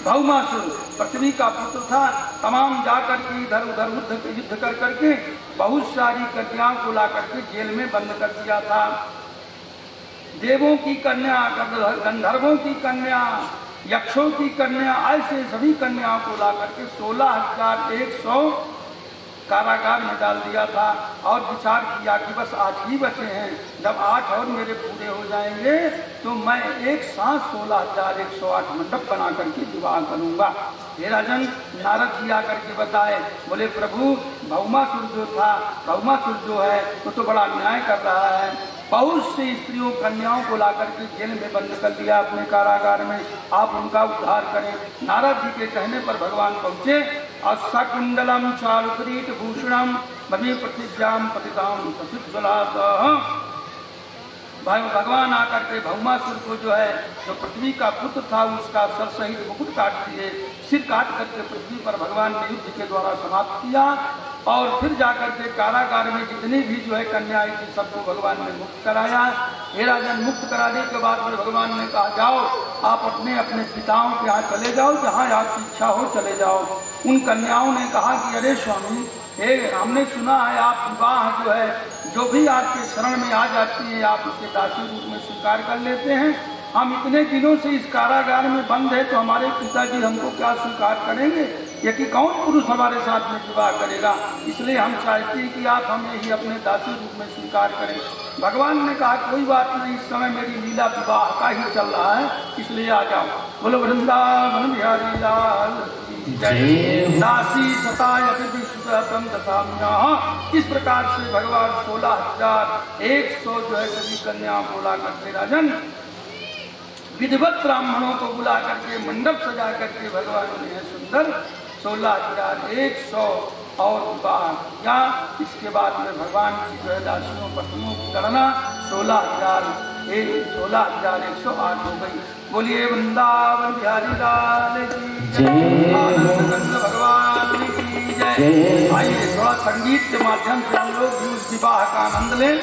भौमासुर पृथ्वी का पुत्र था। तमाम जाकर के इधर उधर युद्ध कर करके बहुत सारी कन्याओं को ला करके जेल में बंद कर दिया था। देवों की कन्या, गंधर्वों की कन्या, यक्षों की कन्या, ऐसे सभी कन्याओं को ला करके 16,100 कारागार में डाल दिया था, और विचार किया कि बस 8 ही बचे हैं, जब 8 और मेरे पूरे हो जाएंगे तो मैं एक साथ 16,108 मंडप बना करके विवाह करूंगा। हे राजन, नारद जी आकर के बताए, बोले प्रभु भौमासुर जो था, भौमासुर जो है वो तो बड़ा अन्याय कर रहा है। बहुत सी स्त्रियों कन्याओं को ला करके जेल में बंद कर दिया अपने कारागार में, आप उनका उद्धार करें। नारद जी के कहने पर भगवान पहुँचे, और सकुंडलम चारुकिरीट भूषणम भवी पृथिव्याम पतिताम सचिज्वलातः। भगवान आकर के भौमासुर को जो है जो पृथ्वी का पुत्र था उसका सर सहित मुकुट काट दिए, सिर काट करके पृथ्वी पर भगवान ने युद्ध के द्वारा समाप्त किया। और फिर जाकर के कारागार में जितनी भी जो है कन्याएं थी सबको भगवान ने मुक्त कराया। हे राजन, मुक्त कराने के बाद में भगवान ने कहा जाओ आप अपने अपने पिताओं के यहाँ चले जाओ, जहाँ आपकी इच्छा हो चले जाओ। उन कन्याओं ने कहा कि अरे स्वामी, हमने सुना है आप विवाह जो है जो भी आपके शरण में आ जाती है आप उसे दासी रूप में स्वीकार कर लेते हैं। हम इतने दिनों से इस कारागार में बंद है तो हमारे पिताजी हमको क्या स्वीकार करेंगे, या कि कौन पुरुष हमारे साथ में विवाह करेगा, इसलिए हम चाहते हैं कि आप हमें ही अपने दासी रूप में स्वीकार करें। भगवान ने कहा कोई बात नहीं, इस समय मेरी लीला विवाह का ही चल रहा है, इसलिए आ जाओ। बोलो वृंदावन बिहारी लाल जय। दासी सताय विश्वतम दशाम्याः। इस प्रकार से भगवान 16,100 जो है सभी कन्या बोला करते राजन, विधिवत ब्राह्मणों को बुला करके मंडप सजा करके भगवान ने सुंदर 16,100 और विवाह किया। इसके बाद में भगवान की जो है दासियों पत्नियों की गणना 16,108 हो गई। बोलिए वृंदावन बिहारी लाल की जय, भगवान की जय। आइए थोड़ा संगीत के माध्यम से हम लोग भी उस विवाह का आनंद लें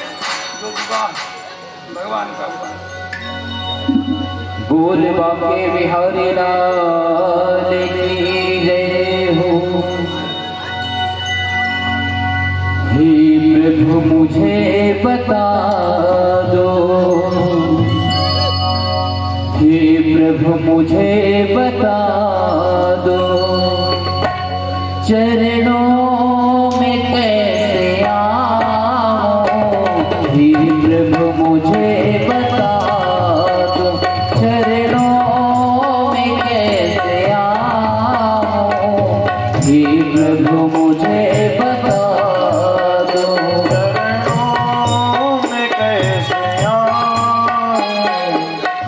जो विवाह भगवान का हुआ। बोल बाके बिहारी लाल की जय हो। हे प्रभु मुझे बता दो, हे प्रभु मुझे बता दो, चरणों में कैसे आऊं। हे प्रभु मुझे बता दो, चरणों में कैसे आऊं। हे प्रभु मुझे बता दो, चरणों में कैसे आऊं।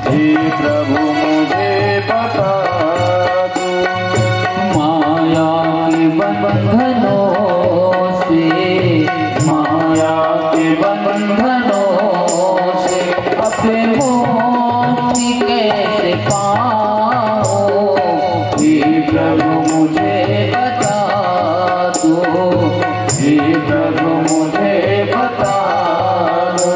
हे प्रभु मुझे बता दो, माया के बंधनों से, माया के बंधनों से अपने मुक्ति कैसे पाऊं। हे प्रभु मुझे बता दो, हे प्रभु मुझे बता दो।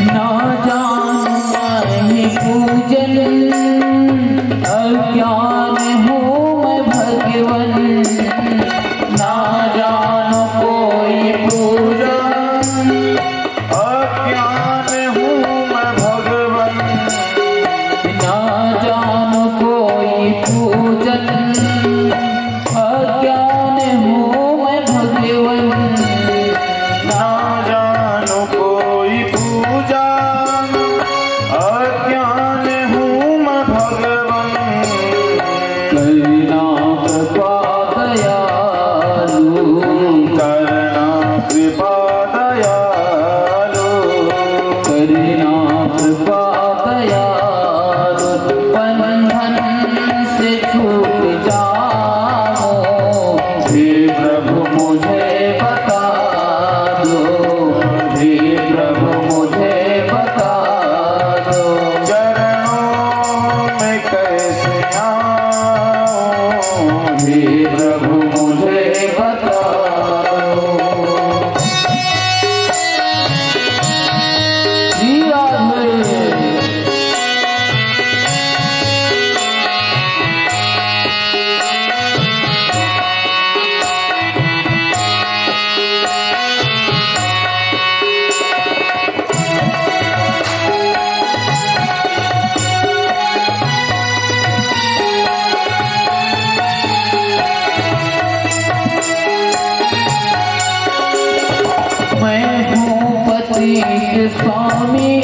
ना जान पूजन अज्ञान हूँ मैं भगवन, ना जानो कोई पूजन अज्ञान हूँ मैं भगवन। ना जानो कोई पूजन अज्ञान हूँ मैं भगवन। ना जानो कोई पूजा अज्ञान हूँ मैं भगवन। स्वामी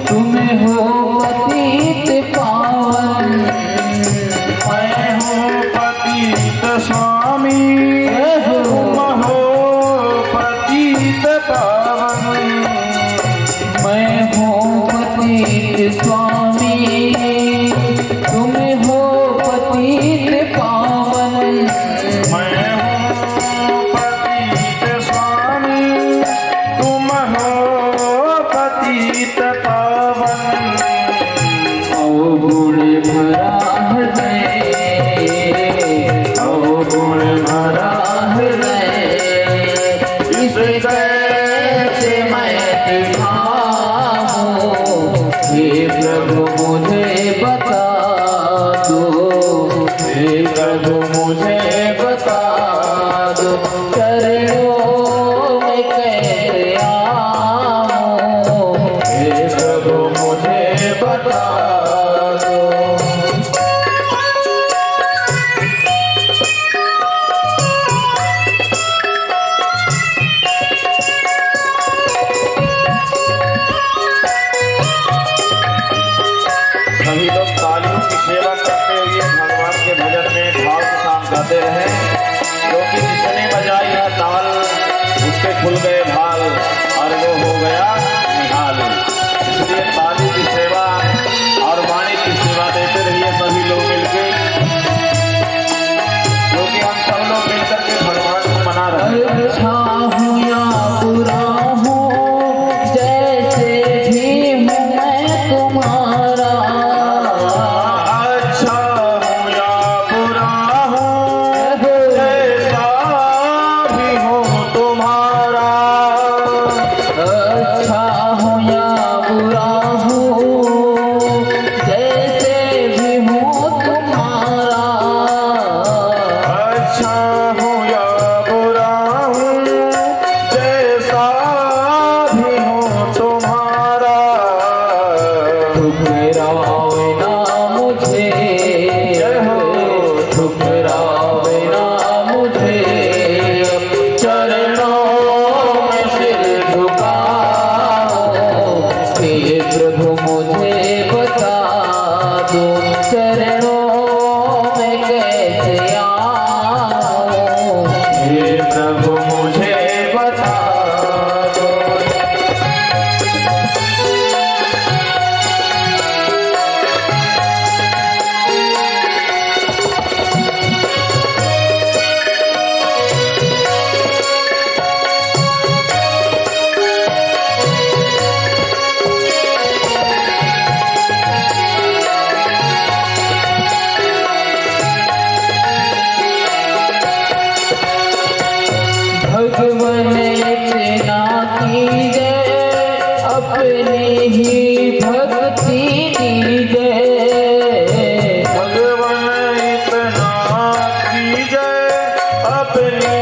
तुम हो पतित पावन। मैं हूँ पतित स्वामी तुम हो पतित पावन। मैं हूँ पतित स्वामी तुम हो पतित पावन। मैं हूँ पतित स्वामी तुम हो पतित पावन। अवगुण भरा हृदय अवगुण भरा हृदय इस कैसे मैं दिखाऊं। हे प्रभु मुझे बता दो। हे प्रभु मुझे बता दो। चरणों में कैसे आऊं। हे प्रभु मुझे बता दो। सभी लोग तालियों की सेवा करते हुए भगवान के भजन में भाव के साथ गाते रहे, क्योंकि जिसने बजाई है ताल उसके खुल गए भाल और वो हो गया निहाल। इसलिए ताली की सेवा और वाणी की सेवा देते रहिए सभी लोग मिलकर, क्योंकि हम सब लोग मिलकर के भगवान को मना रहे हैं। अच्छा हूँ या बुरा हूँ जैसे भी हूँ मैं तुम्हारा। अच्छा हूँ या बुरा हूँ जैसा भी हूँ तुम्हारा। अच्छा हूँ या बुरा हूँ जैसे भी हूँ तुम्हारा। अच्छा हूँ या बुरा हूँ जैसा भी हूँ तुम्हारा। ठुकरावे ना मुझे जय हो। ठुकरावे ना मुझे चरणों में सिर झुकाओ। हे प्रभु मुझे बता दो। चरणों में कैसे आऊं। हे प्रभु मुझे बता दो। भगवन इतना कीजिए अपनी ही भक्ति दीजिए। भगवान इतना कीजिए अपनी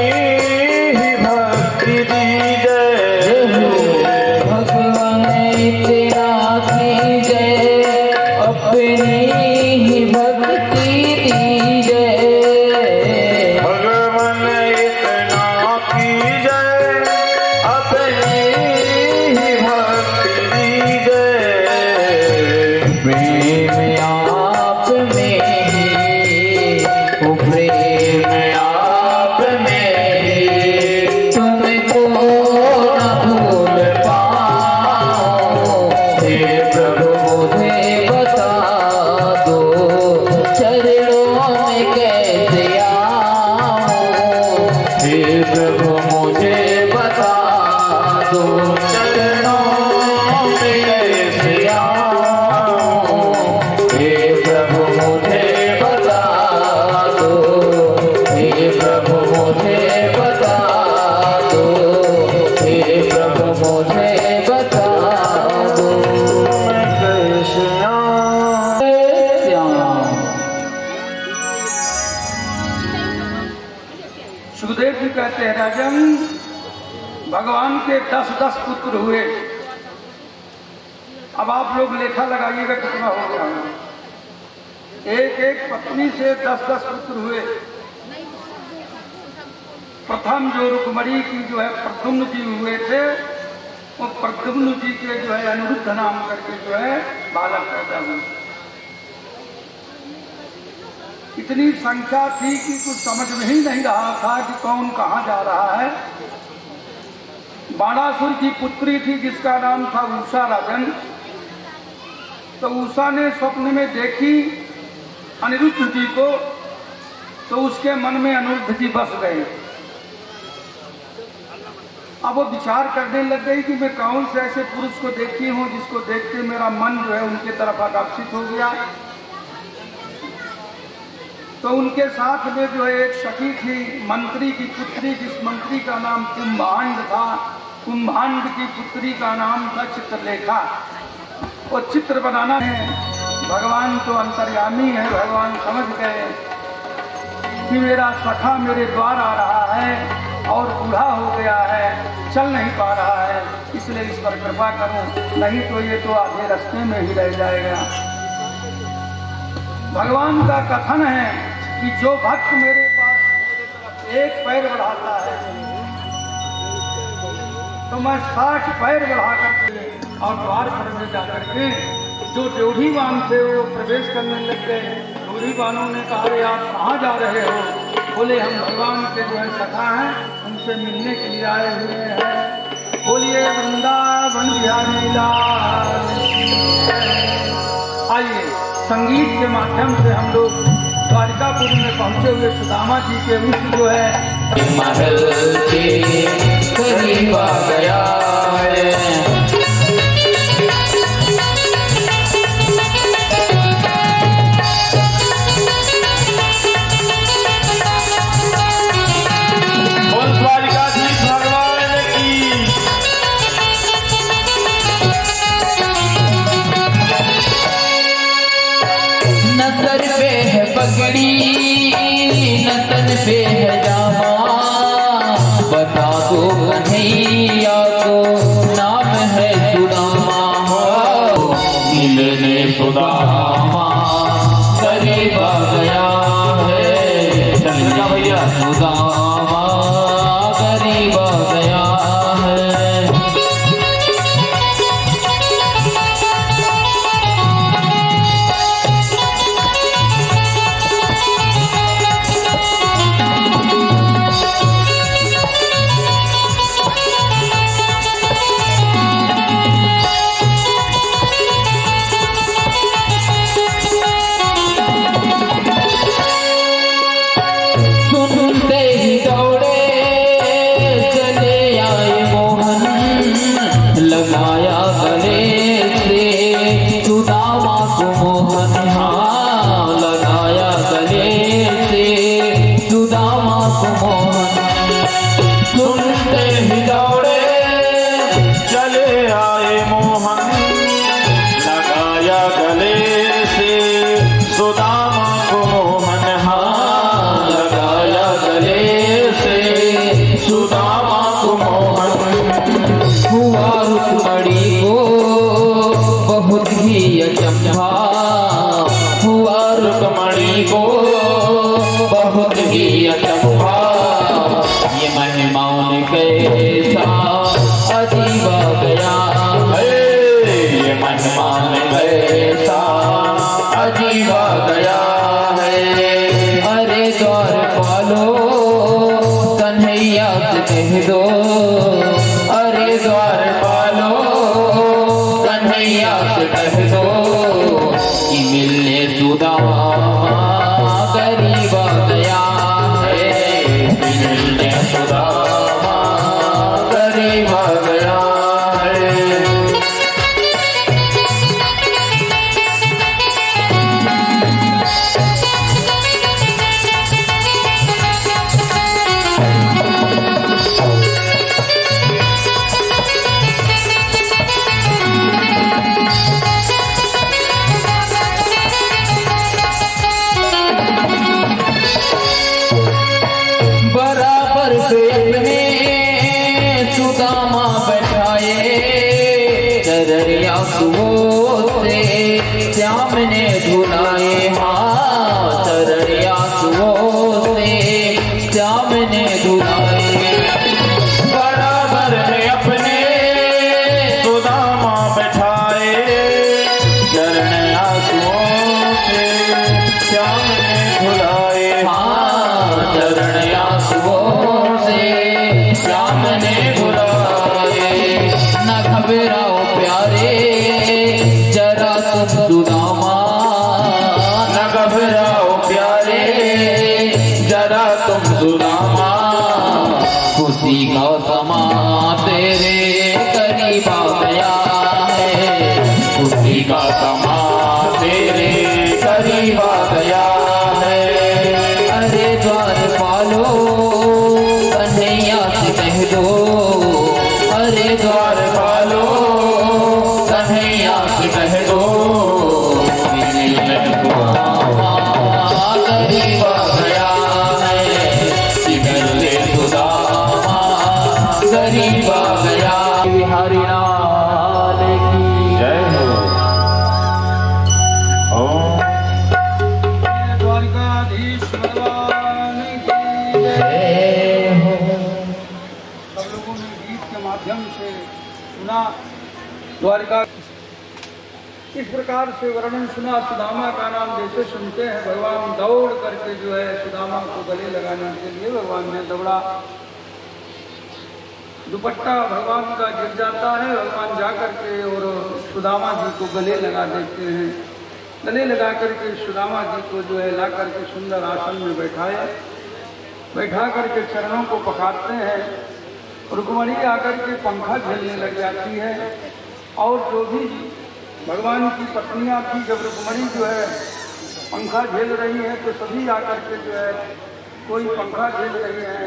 ही भक्ति दीजिए। भगवन इतना कीजिए अपनी ही भक्ति दीजिए। भगवान इतना कीजिए अपनी ही भक्ति दीजिए। प्रेम आप में ही ओ प्रेम आप में ही तुमको न भूल पाऊं। हे प्रभु मुझे बता दो। चरणों में कैसे आऊं। हे प्रभु मुझे बता दो। चरणों में कैसे आऊं। हे प्रभु मुझे बता दो। हे प्रभु मुझे बता दो। हे प्रभु मुझे बता दो। मैं कैसे आऊं। श्याम सुखदेव जी कहते हैं राजन, भगवान के 10-10 पुत्र हुए। अब आप लोग लेखा लगाइएगा कितना हो गया। एक एक पत्नी से 10-10 पुत्र हुए। प्रथम जो रुक्मणी की जो है प्रद्युम्न जी हुए थे, वो प्रद्युम्न जी के जो है अनिरुद्ध नाम करके जो है बालक पैदा हुए। इतनी संख्या थी कि कुछ समझ में ही नहीं रहा था कि कौन कहाँ जा रहा है। बाणासुर की पुत्री थी जिसका नाम था उषा राजन। तो उषा ने स्वप्न में देखी अनिरुद्ध जी को, तो उसके मन में अनिरुद्ध जी बस गए। अब वो विचार करने लग गई कि मैं कौन से ऐसे पुरुष को देखती हूँ जिसको देखते मेरा मन जो है उनके तरफ आकर्षित हो गया। तो उनके साथ में जो है एक सखी थी, मंत्री की पुत्री, जिस मंत्री का नाम कुंभांड था। कुंभांड की पुत्री का नाम था चित्रलेखा। वो चित्र बनाना है, भगवान तो अंतर्यामी है, भगवान समझ गए कि मेरा सखा मेरे द्वार आ रहा है और बूढ़ा हो गया है, चल नहीं पा रहा है, इसलिए इस पर कृपा करूं, नहीं तो ये तो आधे रास्ते में ही रह जाएगा। भगवान का कथन है कि जो भक्त मेरे पास मेरे तरफ एक पैर बढ़ाता है तो मैं 60 पैर बढ़ा करके और द्वार पर में जाकर के जो ड्योढ़ीवान थे वो प्रवेश करने लग गए। ड्योढ़ीवानों ने कहा, अरे आप कहाँ जा रहे हो? बोले, हम भगवान के जो है सखा हैं, उनसे मिलने के लिए आए हुए हैं। बोलिए वृंदावन बिहारी लाल। आइए संगीत के माध्यम से हम लोग द्वारिकापुर में पहुंचे हुए सुदामा जी के उस जो है महल के करीब आ गया है। नजर पे है पगड़ी, नतन पे है जामा, बता दो कन्हैया को नाम है सुदामा। हो मिलने सुदामा करीब आ गया है। चलिए भैया, सुदामा करीब आ गया है। लगाया गले से सुदामा को मोहन, हाँ लगाया गले से सुदामा को मोहन। सुनते ही दौड़े चले आए मोहन, लगाया गले से सुदामा को मोहन, हाँ लगाया गले से सुदामा को मोहन। हुआ रुक्मणी को बहुत ही अचंभा, हुआ रुक्मणी को बहुत ही अचंभा। ये महिमाओं कैसा अजीब आ गया है, ये महिमाओं कैसा अजीब आ गया है। अरे द्वारपालो कन्हैया से कह दो, अरे द्वारपालो कन्हैया से कह दो कि मिलने सुदामा करीब आ गया है। मिलने सुदामा करीब आ गया है। बराबर से अपने सुदामा बैठाए, चररिया सुओं से श्याम ने धुलाए, हाँ चररिया सुओं से श्याम ने धुलाए। बराबर में अपने प्यारे जरा तुम सुदामा, न घबराओ प्यारे जरा तुम सुदामा, खुशी का समा तेरे करीब आ गया है, खुशी का समा तेरे करीब आ गया है। अरे द्वार पालो कन्हैया से कह दो, अरे द्वार पालो कन्हैया से कह दो, करीब आ गया है, सिकंदे सुदामा करीब आ गया। बिहारी लाल की जय हो। ओम द्वारकाधीश भगवान की जय। जय हो। सब लोगों ने गीत के माध्यम से सुना द्वारिका। इस प्रकार से वर्णन सुना सुदामा का नाम जैसे सुनते हैं भगवान दौड़ करके जो है सुदामा को गले लगाने के लिए भगवान ने दौड़ा। दुपट्टा भगवान का गिर जाता है, भगवान जा करके और सुदामा जी को गले लगा देते हैं। गले लगा करके सुदामा जी को जो है ला करके सुंदर आसन में बैठा करके चरणों को पखारते हैं। रुक्मणी आकर के पंखा झेलने लग जाती है। और जो भी भगवान की पत्नियां थी, जब रुक्मणी जो है पंखा झेल रही है तो सभी आकर के जो है कोई पंखा झेल रही है,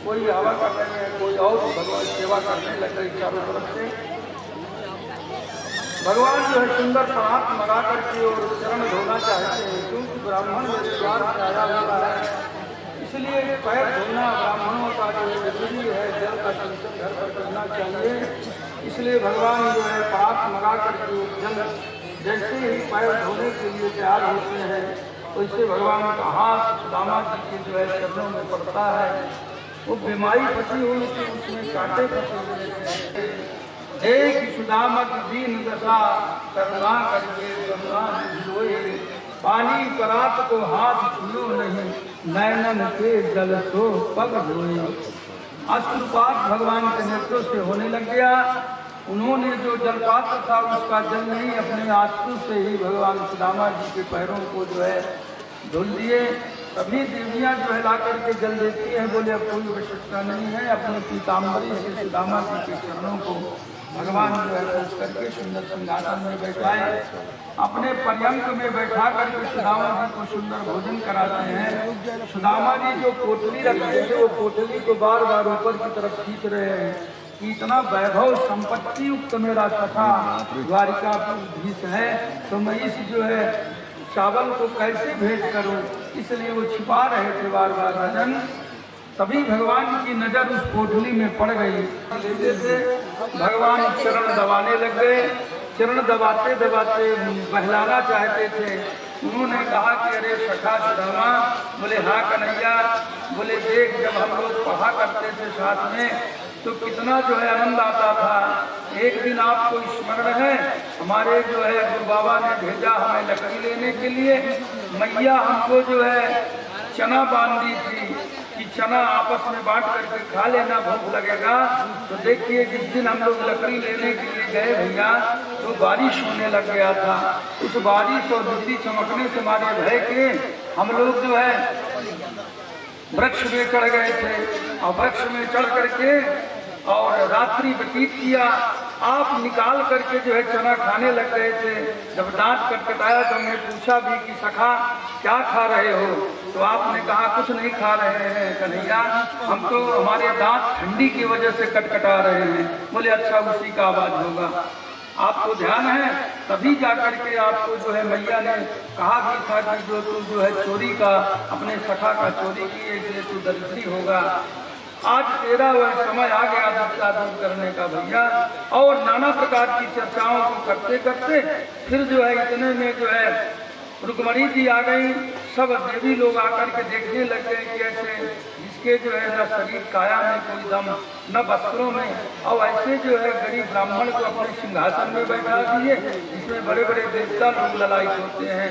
कोई हवा कर रहे हैं, कोई और भगवान सेवा करने लग गई चारों तरफ से। भगवान जो है सुंदर हाथ मगा करके और चरण धोना चाहते हैं, क्योंकि ब्राह्मण द्वार से आया हुआ है, इसलिए पैर धोना ब्राह्मणों का जो जरूरी है, जल का सिंचन घर पर करना चाहिए। इसलिए भगवान जो है पाप मगा करके जल जैसे ही पैर धोने के लिए तैयार होते हैं वैसे भगवान का हाथ सुदामा जी के जो है चरणों में पड़ता है। वो बीमारी फंसी हुई थी, उसमें कांटे फंसे हुए थे। एक सुदामा की दीन दशा करुणा करके गंगा धोए, पानी परात को हाथ छुओ नहीं, नैनन के जल सो पग धोए। अश्रुपात भगवान के नेत्रों से होने लग गया। उन्होंने जो जलपात्र था उसका जल नहीं, अपने आंसू से ही भगवान सुदामा जी के पैरों को जो है धुल दिए। तभी देवियाँ जो है ला करके जल देती है, बोले अब कोई आवश्यकता नहीं है। अपने पीताम्बरी से सुदामा जी के चरणों को भगवान जो है पूछ करके सुंदर सिंहासन में बैठाए, अपने पर्यंक में बैठा करके सुदामा जी को सुंदर भोजन कराते हैं। सुदामा जी जो पोटली रखते थे वो पोटली को बार बार ऊपर की तरफ खींच रहे हैं कि इतना वैभव संपत्ति युक्त मेरा सखा द्वारिकाधीश है, तो मैं इस जो है चावल को कैसे भेंट करूं, इसलिए वो छिपा रहे थे बार बार भजन। तभी भगवान की नजर उस पोटली में पड़ गई। जैसे भगवान चरण दबाने लग गए, चरण दबाते दबाते बहलाना चाहते थे। उन्होंने कहा कि अरे सखा सुदामा, बोले हाँ कन्हैया, बोले देख जब हम लोग पढ़ा करते थे साथ में तो कितना जो है आनंद आता था। एक दिन आपको स्मरण है, हमारे जो है गुरु बाबा ने भेजा हमें लकड़ी लेने के लिए। मैया हमको जो है चना बांधी थी कि चना आपस में बांट करके खा लेना, भूख लगेगा। तो देखिए जिस दिन हम लोग लकड़ी लेने के लिए गए भैया तो बारिश होने लग गया था। उस बारिश और बिजली चमकने से मारे भय के हम लोग जो है वृक्ष में चढ़ गए थे और वृक्ष में चढ़ करके और रात्रि व्यतीत किया। आप निकाल करके जो है चना खाने लग गए थे। जब दांत कटकटाया तो हमने पूछा भी कि सखा क्या खा रहे हो, तो आपने कहा कुछ नहीं खा रहे हैं कन्हैया, हम तो हमारे दांत ठंडी की वजह से कटकटा रहे हैं। बोले अच्छा उसी का आवाज होगा, आपको ध्यान है। तभी जाकर के आपको जो है मैया ने कहा भी था कि जो तू जो है चोरी का अपने सखा का चोरी किए इसलिए तू दरिद्री होगा। आज तेरा वह समय आ गया दुखता दूर करने का भैया। और नाना प्रकार की चर्चाओं को करते करते फिर जो है इतने में जो है रुक्मणी जी आ गई। सब देवी लोग आकर के देखने लग गए कि ऐसे जिसके जो है न शरीर काया में कोई दम न वस्त्रों में, और ऐसे जो है गरीब ब्राह्मण को अपने सिंहासन में बैठा दिए जिसमें बड़े बड़े देवता लोग ललायित होते हैं।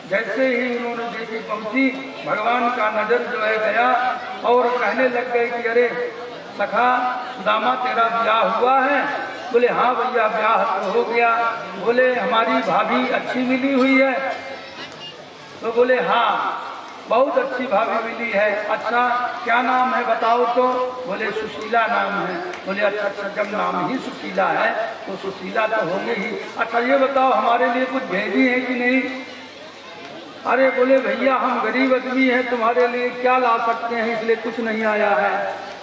जैसे ही उन्होंने देवी पहुंची भगवान का नजर जो है गया और कहने लग गए कि अरे सखा सुदामा तेरा ब्याह हुआ है, बोले हाँ भैया ब्याह तो हो गया। बोले हमारी भाभी अच्छी मिली हुई है? तो बोले हाँ बहुत अच्छी भाभी मिली है। अच्छा क्या नाम है बताओ तो? बोले सुशीला नाम है। बोले अच्छा जब नाम ही सुशीला है तो सुशीला तो होंगे ही। अच्छा ये बताओ हमारे लिए कुछ भेजी है कि नहीं? अरे बोले भैया हम गरीब आदमी हैं, तुम्हारे लिए क्या ला सकते हैं, इसलिए कुछ नहीं आया है।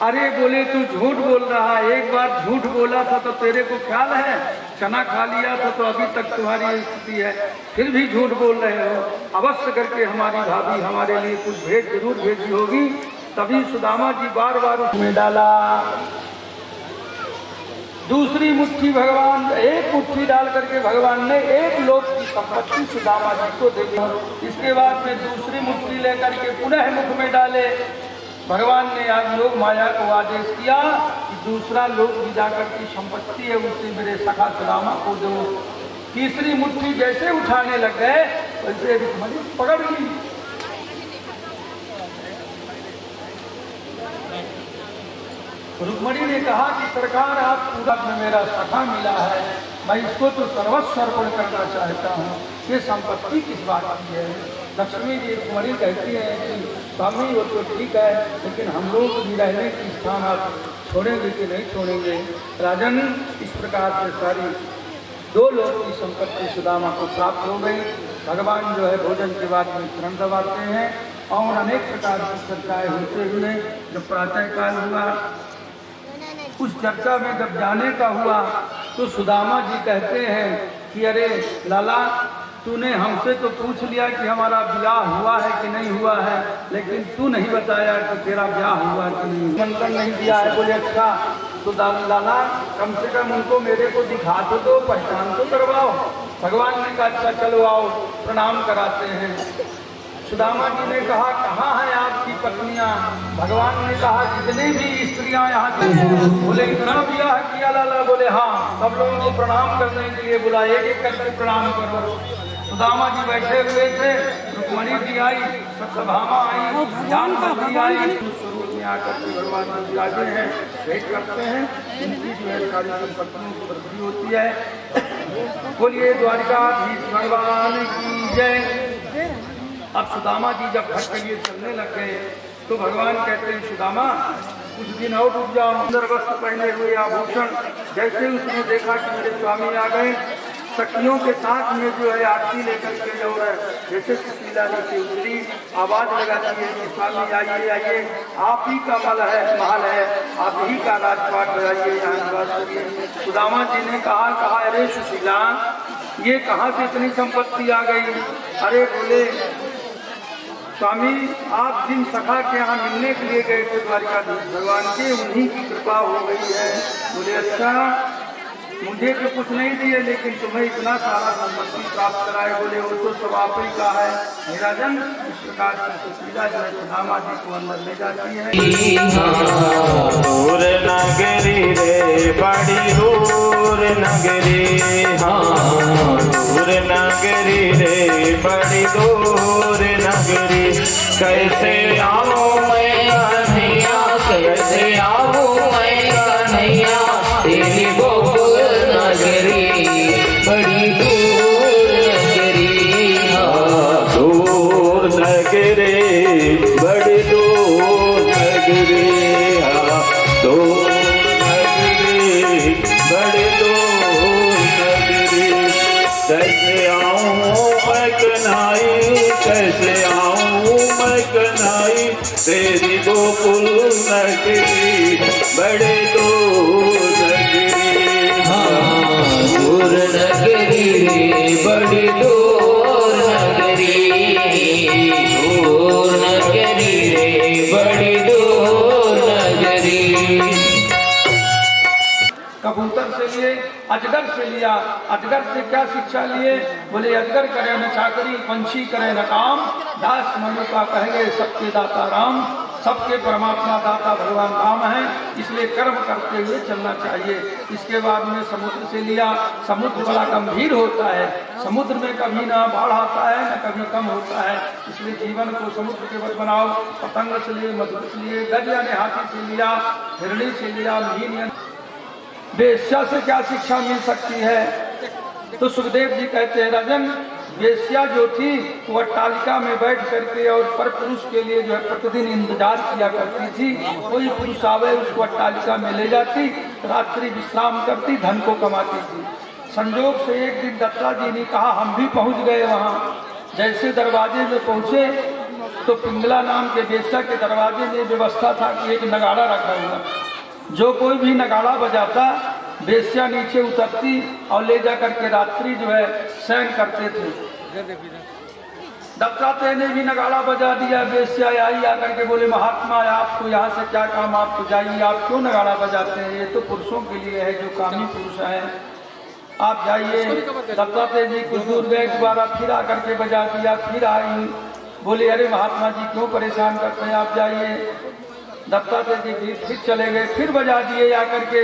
अरे बोले तू झूठ बोल रहा है, एक बार झूठ बोला था तो तेरे को ख्याल है चना खा लिया था तो अभी तक तुम्हारी स्थिति है, फिर भी झूठ बोल रहे हो। अवश्य करके हमारी भाभी हमारे लिए कुछ भेज जरूर भेजी होगी। तभी सुदामा जी बार बार उसमें डाला। दूसरी मुट्ठी भगवान, एक मुट्ठी डाल करके भगवान ने एक लोक की संपत्ति सुदामा जी को दे दी। इसके बाद में दूसरी मुट्ठी लेकर के पुनः मुख में डाले। भगवान ने आज योग माया को आदेश किया कि दूसरा लोक भी जाकर की संपत्ति है उसे मेरे सखा सुदामा को दो। तीसरी मुट्ठी जैसे उठाने लग गए वैसे रुक्मणी पकड़ ली। रुक्मणी ने कहा कि सरकार आप पूरा में मेरा सखा मिला है, मैं इसको तो सर्वस्व अर्पण करना चाहता हूँ, ये संपत्ति किस बात की है? लक्ष्मी जी रुक्मणी कहती है कि स्वामी वो तो ठीक है लेकिन हम लोग भी रहने की स्थान आप छोड़ेंगे कि नहीं छोड़ेंगे? राजन इस प्रकार से सारी दो लोग की संपत्ति सुदामा को प्राप्त हो गई। भगवान जो है भोजन के बाद में शरण दबाते हैं और अनेक प्रकार की चर्चाएँ होते हुए जब प्रातः काल हुआ उस चर्चा में जब जाने का हुआ तो सुदामा जी कहते हैं कि अरे लाला तूने हमसे तो पूछ लिया कि हमारा ब्याह हुआ है कि नहीं हुआ है, लेकिन तू नहीं बताया कि तेरा ब्याह हुआ कि नहीं, निमंत्रण नहीं दिया है। बोले अच्छा तो लाला कम से कम उनको मेरे को दिखा तो दो, पहचान तो करवाओ। भगवान ने कहा अच्छा चलो आओ प्रणाम कराते हैं। सुदामा जी ने कहा कहाँ है आपकी पत्नियां? भगवान ने कहा जितने भी स्त्रियां यहाँ की। बोले इतना ब्याह किया लाला? बोले हाँ, सब लोगों को प्रणाम करने के लिए बुला, एक एक करके प्रणाम करो। सुदामा जी बैठे हुए थे, रुक्मणी जी आई, सत्यभामा आई, जानकी आई, स्वरूप में आकर के भगवान जी विराजे हैं, भेंट करते हैं, इनकी जो है सारी संपत्तियों की वृद्धि होती है। बोलिए द्वारिकाधीश भगवान की जय। अब सुदामा जी जब घर के लिए चलने लग गए तो भगवान कहते हैं सुदामा कुछ दिन और रुक जाओ। सुंदर वस्त्र पहने हुए आभूषण, जैसे उसने देखा कि मेरे स्वामी आ गए, सखियों के साथ में जो है आरती लेकर के जो है जैसे सुशीला नीचे उतरी, आवाज लगाती है कि स्वामी आइए आइए, आप ही का महल है, आप ही का राजपाट है, आइए यहाँ निवास करिए। सुदामा जी ने कहा अरे सुशीला ये कहाँ से इतनी संपत्ति आ गई? अरे बोले स्वामी आप जिन सखा के यहाँ मिलने के लिए गए थे द्वारिकाधीश भगवान के, उन्हीं की कृपा हो गई है। बोले अच्छा मुझे तो कुछ नहीं दिए लेकिन तुम्हें इतना सारा संपत्ति प्राप्त कराए। बोले वो तो सब आप ही का है। मेरा जन इस प्रकार की सुशीला जो है सुदामा जी को अंदर ले जाती है। दूर नगरी रे बड़ी दूर नगरी, हाँ दूर नगरी रे बड़ी दूर नगरी, कैसे आऊं मैं कन्हैया, कैसे आऊं मैं कन्हैया, तेरी गोकुल नगरी बड़ी दूर नगरी, हाँ दूर नगरी बड़ी दूर नगरी, हाँ दूर नगरी बड़ी दूर नगरी, कैसे आऊं मैं कन्हैया, कैसे आऊं मैं कन्हैया, तेरी गोकुल नगरी बड़े दूर नगरी, हाँ दूर नगरी बड़ी दूर नगरी, दूर नगरी बड़ी दूर नगरी। कबूतर से लिए, अजगर से लिया। अजगर से क्या शिक्षा लिए? बोले अजगर करे न चाकरी, पंछी करे न काम, दास मनु का कहेंगे सबके दाता राम, सबके परमात्मा दाता भगवान राम है, इसलिए कर्म करते हुए चलना चाहिए। इसके बाद में समुद्र से लिया। समुद्र बड़ा गंभीर होता है, समुद्र में कभी ना बाढ़ आता है न कभी कम होता है, इसलिए जीवन को समुद्र के बल बनाओ। पतंग से लिए, मधुर से लिए, गज यानी हाथी से लिया, हिरणी से लिया, मीन वेश्या से क्या शिक्षा मिल सकती है? तो सुखदेव जी कहते हैं राजन, वेश्या जो थी वो अट्टालिका में बैठ करके और पर पुरुष के लिए जो है प्रतिदिन इंतजार किया करती थी। कोई पुरुष आवे उसको अट्टालिका में ले जाती, रात्रि विश्राम करती, धन को कमाती थी। संजोग से एक दिन दत्ता जी ने कहा हम भी पहुंच गए वहां। जैसे दरवाजे में पहुंचे तो पिंगला नाम के वेश्या के दरवाजे में व्यवस्था था कि एक नगाड़ा रखा हुआ, जो कोई भी नगाड़ा बजाता वेश्या नीचे उतरती और ले जा करके रात्रि जो है शयन करते थे। दत्तात्रेय ने भी नगाड़ा बजा दिया। वेश्या आई आकर के बोले महात्मा आपको यहाँ से क्या काम, आप तो जाइए, आप क्यों नगाड़ा बजाते हैं? ये तो पुरुषों के लिए है जो कामी पुरुष हैं, आप जाइए। दत्तात्रेय जी कुछ दूर गए, दोबारा फिर आकर के बजा दिया। फिर आई, बोले अरे महात्मा जी क्यों परेशान करते हैं, आप जाइए। दत्तात्रेय जी फिर चले गए, फिर बजा दिए आकर के।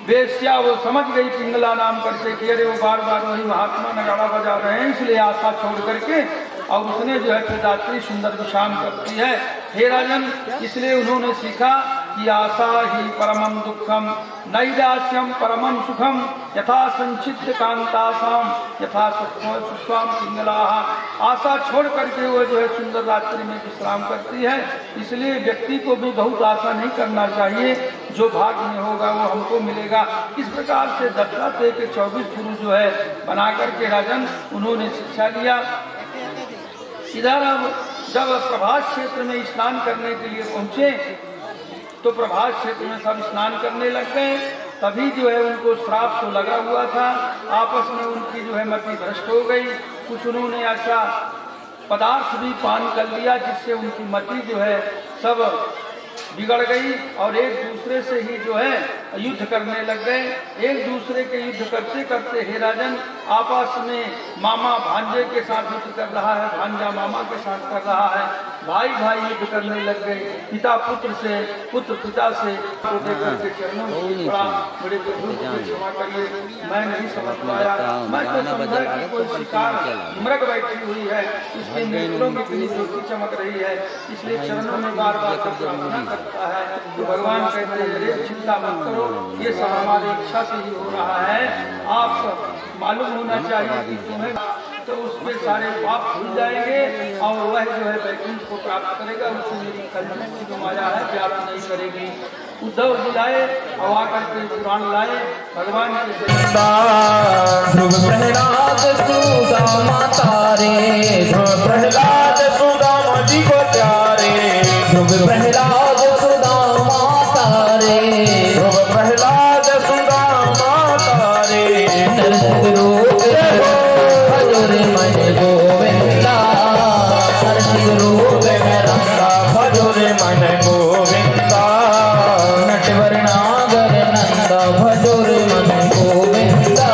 वेश्या वो समझ गई पिंगला नाम करके कि अरे वो बार बार वही महात्मा नगाड़ा बजा रहे हैं, इसलिए आशा छोड़ करके और उसने जो है फिर रात्रि सुंदर विश्राम करती है। हे राजन, इसलिए उन्होंने सीखा कि आशा ही परमम दुखम नैराश्यम परमम सुखम यथा संचित कांतासाम यथा सुस्वाम पिंगला। आशा छोड़ करके वो जो है सुंदर रात्रि में विश्राम करती है। इसलिए व्यक्ति को भी बहुत आशा नहीं करना चाहिए, जो भाग में होगा वो हमको मिलेगा। इस प्रकार से दत्तात्रेय के 24 गुरु जो है बना करके राजन उन्होंने शिक्षा लिया। इधर अब जब प्रभास क्षेत्र में स्नान करने के लिए पहुंचे तो प्रभास क्षेत्र में सब स्नान करने लग गए। तभी जो है उनको श्राप तो लगा हुआ था, आपस में उनकी जो है मति भ्रष्ट हो गई। कुछ उन्होंने ऐसा पदार्थ भी पान कर लिया जिससे उनकी मति जो है सब बिगड़ गई और एक दूसरे से ही जो है युद्ध करने लग गए। एक दूसरे के युद्ध करते करते हे राजन आपस में मामा भांजे के साथ युद्ध कर रहा है, भांजा मामा के साथ कर रहा है, भाई भाई युद्ध करने लग गए, पिता पुत्र से, पुत्र पिता से। तो देखकर के चरणों में पड़ा, बड़े क्षमा करिए मैं नहीं समझ पाया, मैं तो समझा कि कोई शिकार मृग बैठी हुई है, इसके नेत्रों में इतनी ज्योति चमक रही है, इसलिए चरणों में बार बार प्रार्थना करता है। तो भगवान कहते हैं अरे चिंता मत करो, ये सब हमारी इच्छा से ही हो रहा है, आप मालूम होना चाहिए कि तुम्हें तो उसके सारे पाप भूल जाएंगे और वह जो है वैकुंठ को प्राप्त करेगा, उससे मेरी कल्याण की जो माया है व्याप्त नहीं करेगी। उद्धव बुलाए और आकर के पुराण लाए भगवान के प्रहलाद सुदामा तारे, प्रहलाद सुदामा जी को प्यारे, प्रहलाद सुदामा तारे, प्रहलाद सुदामा तारे, रूप भजोरे मन गोविंदा, रूप में रंगा भजोरे मन गोविंदा, नटवर नागर नंदा भजोरे मन गोविंदा,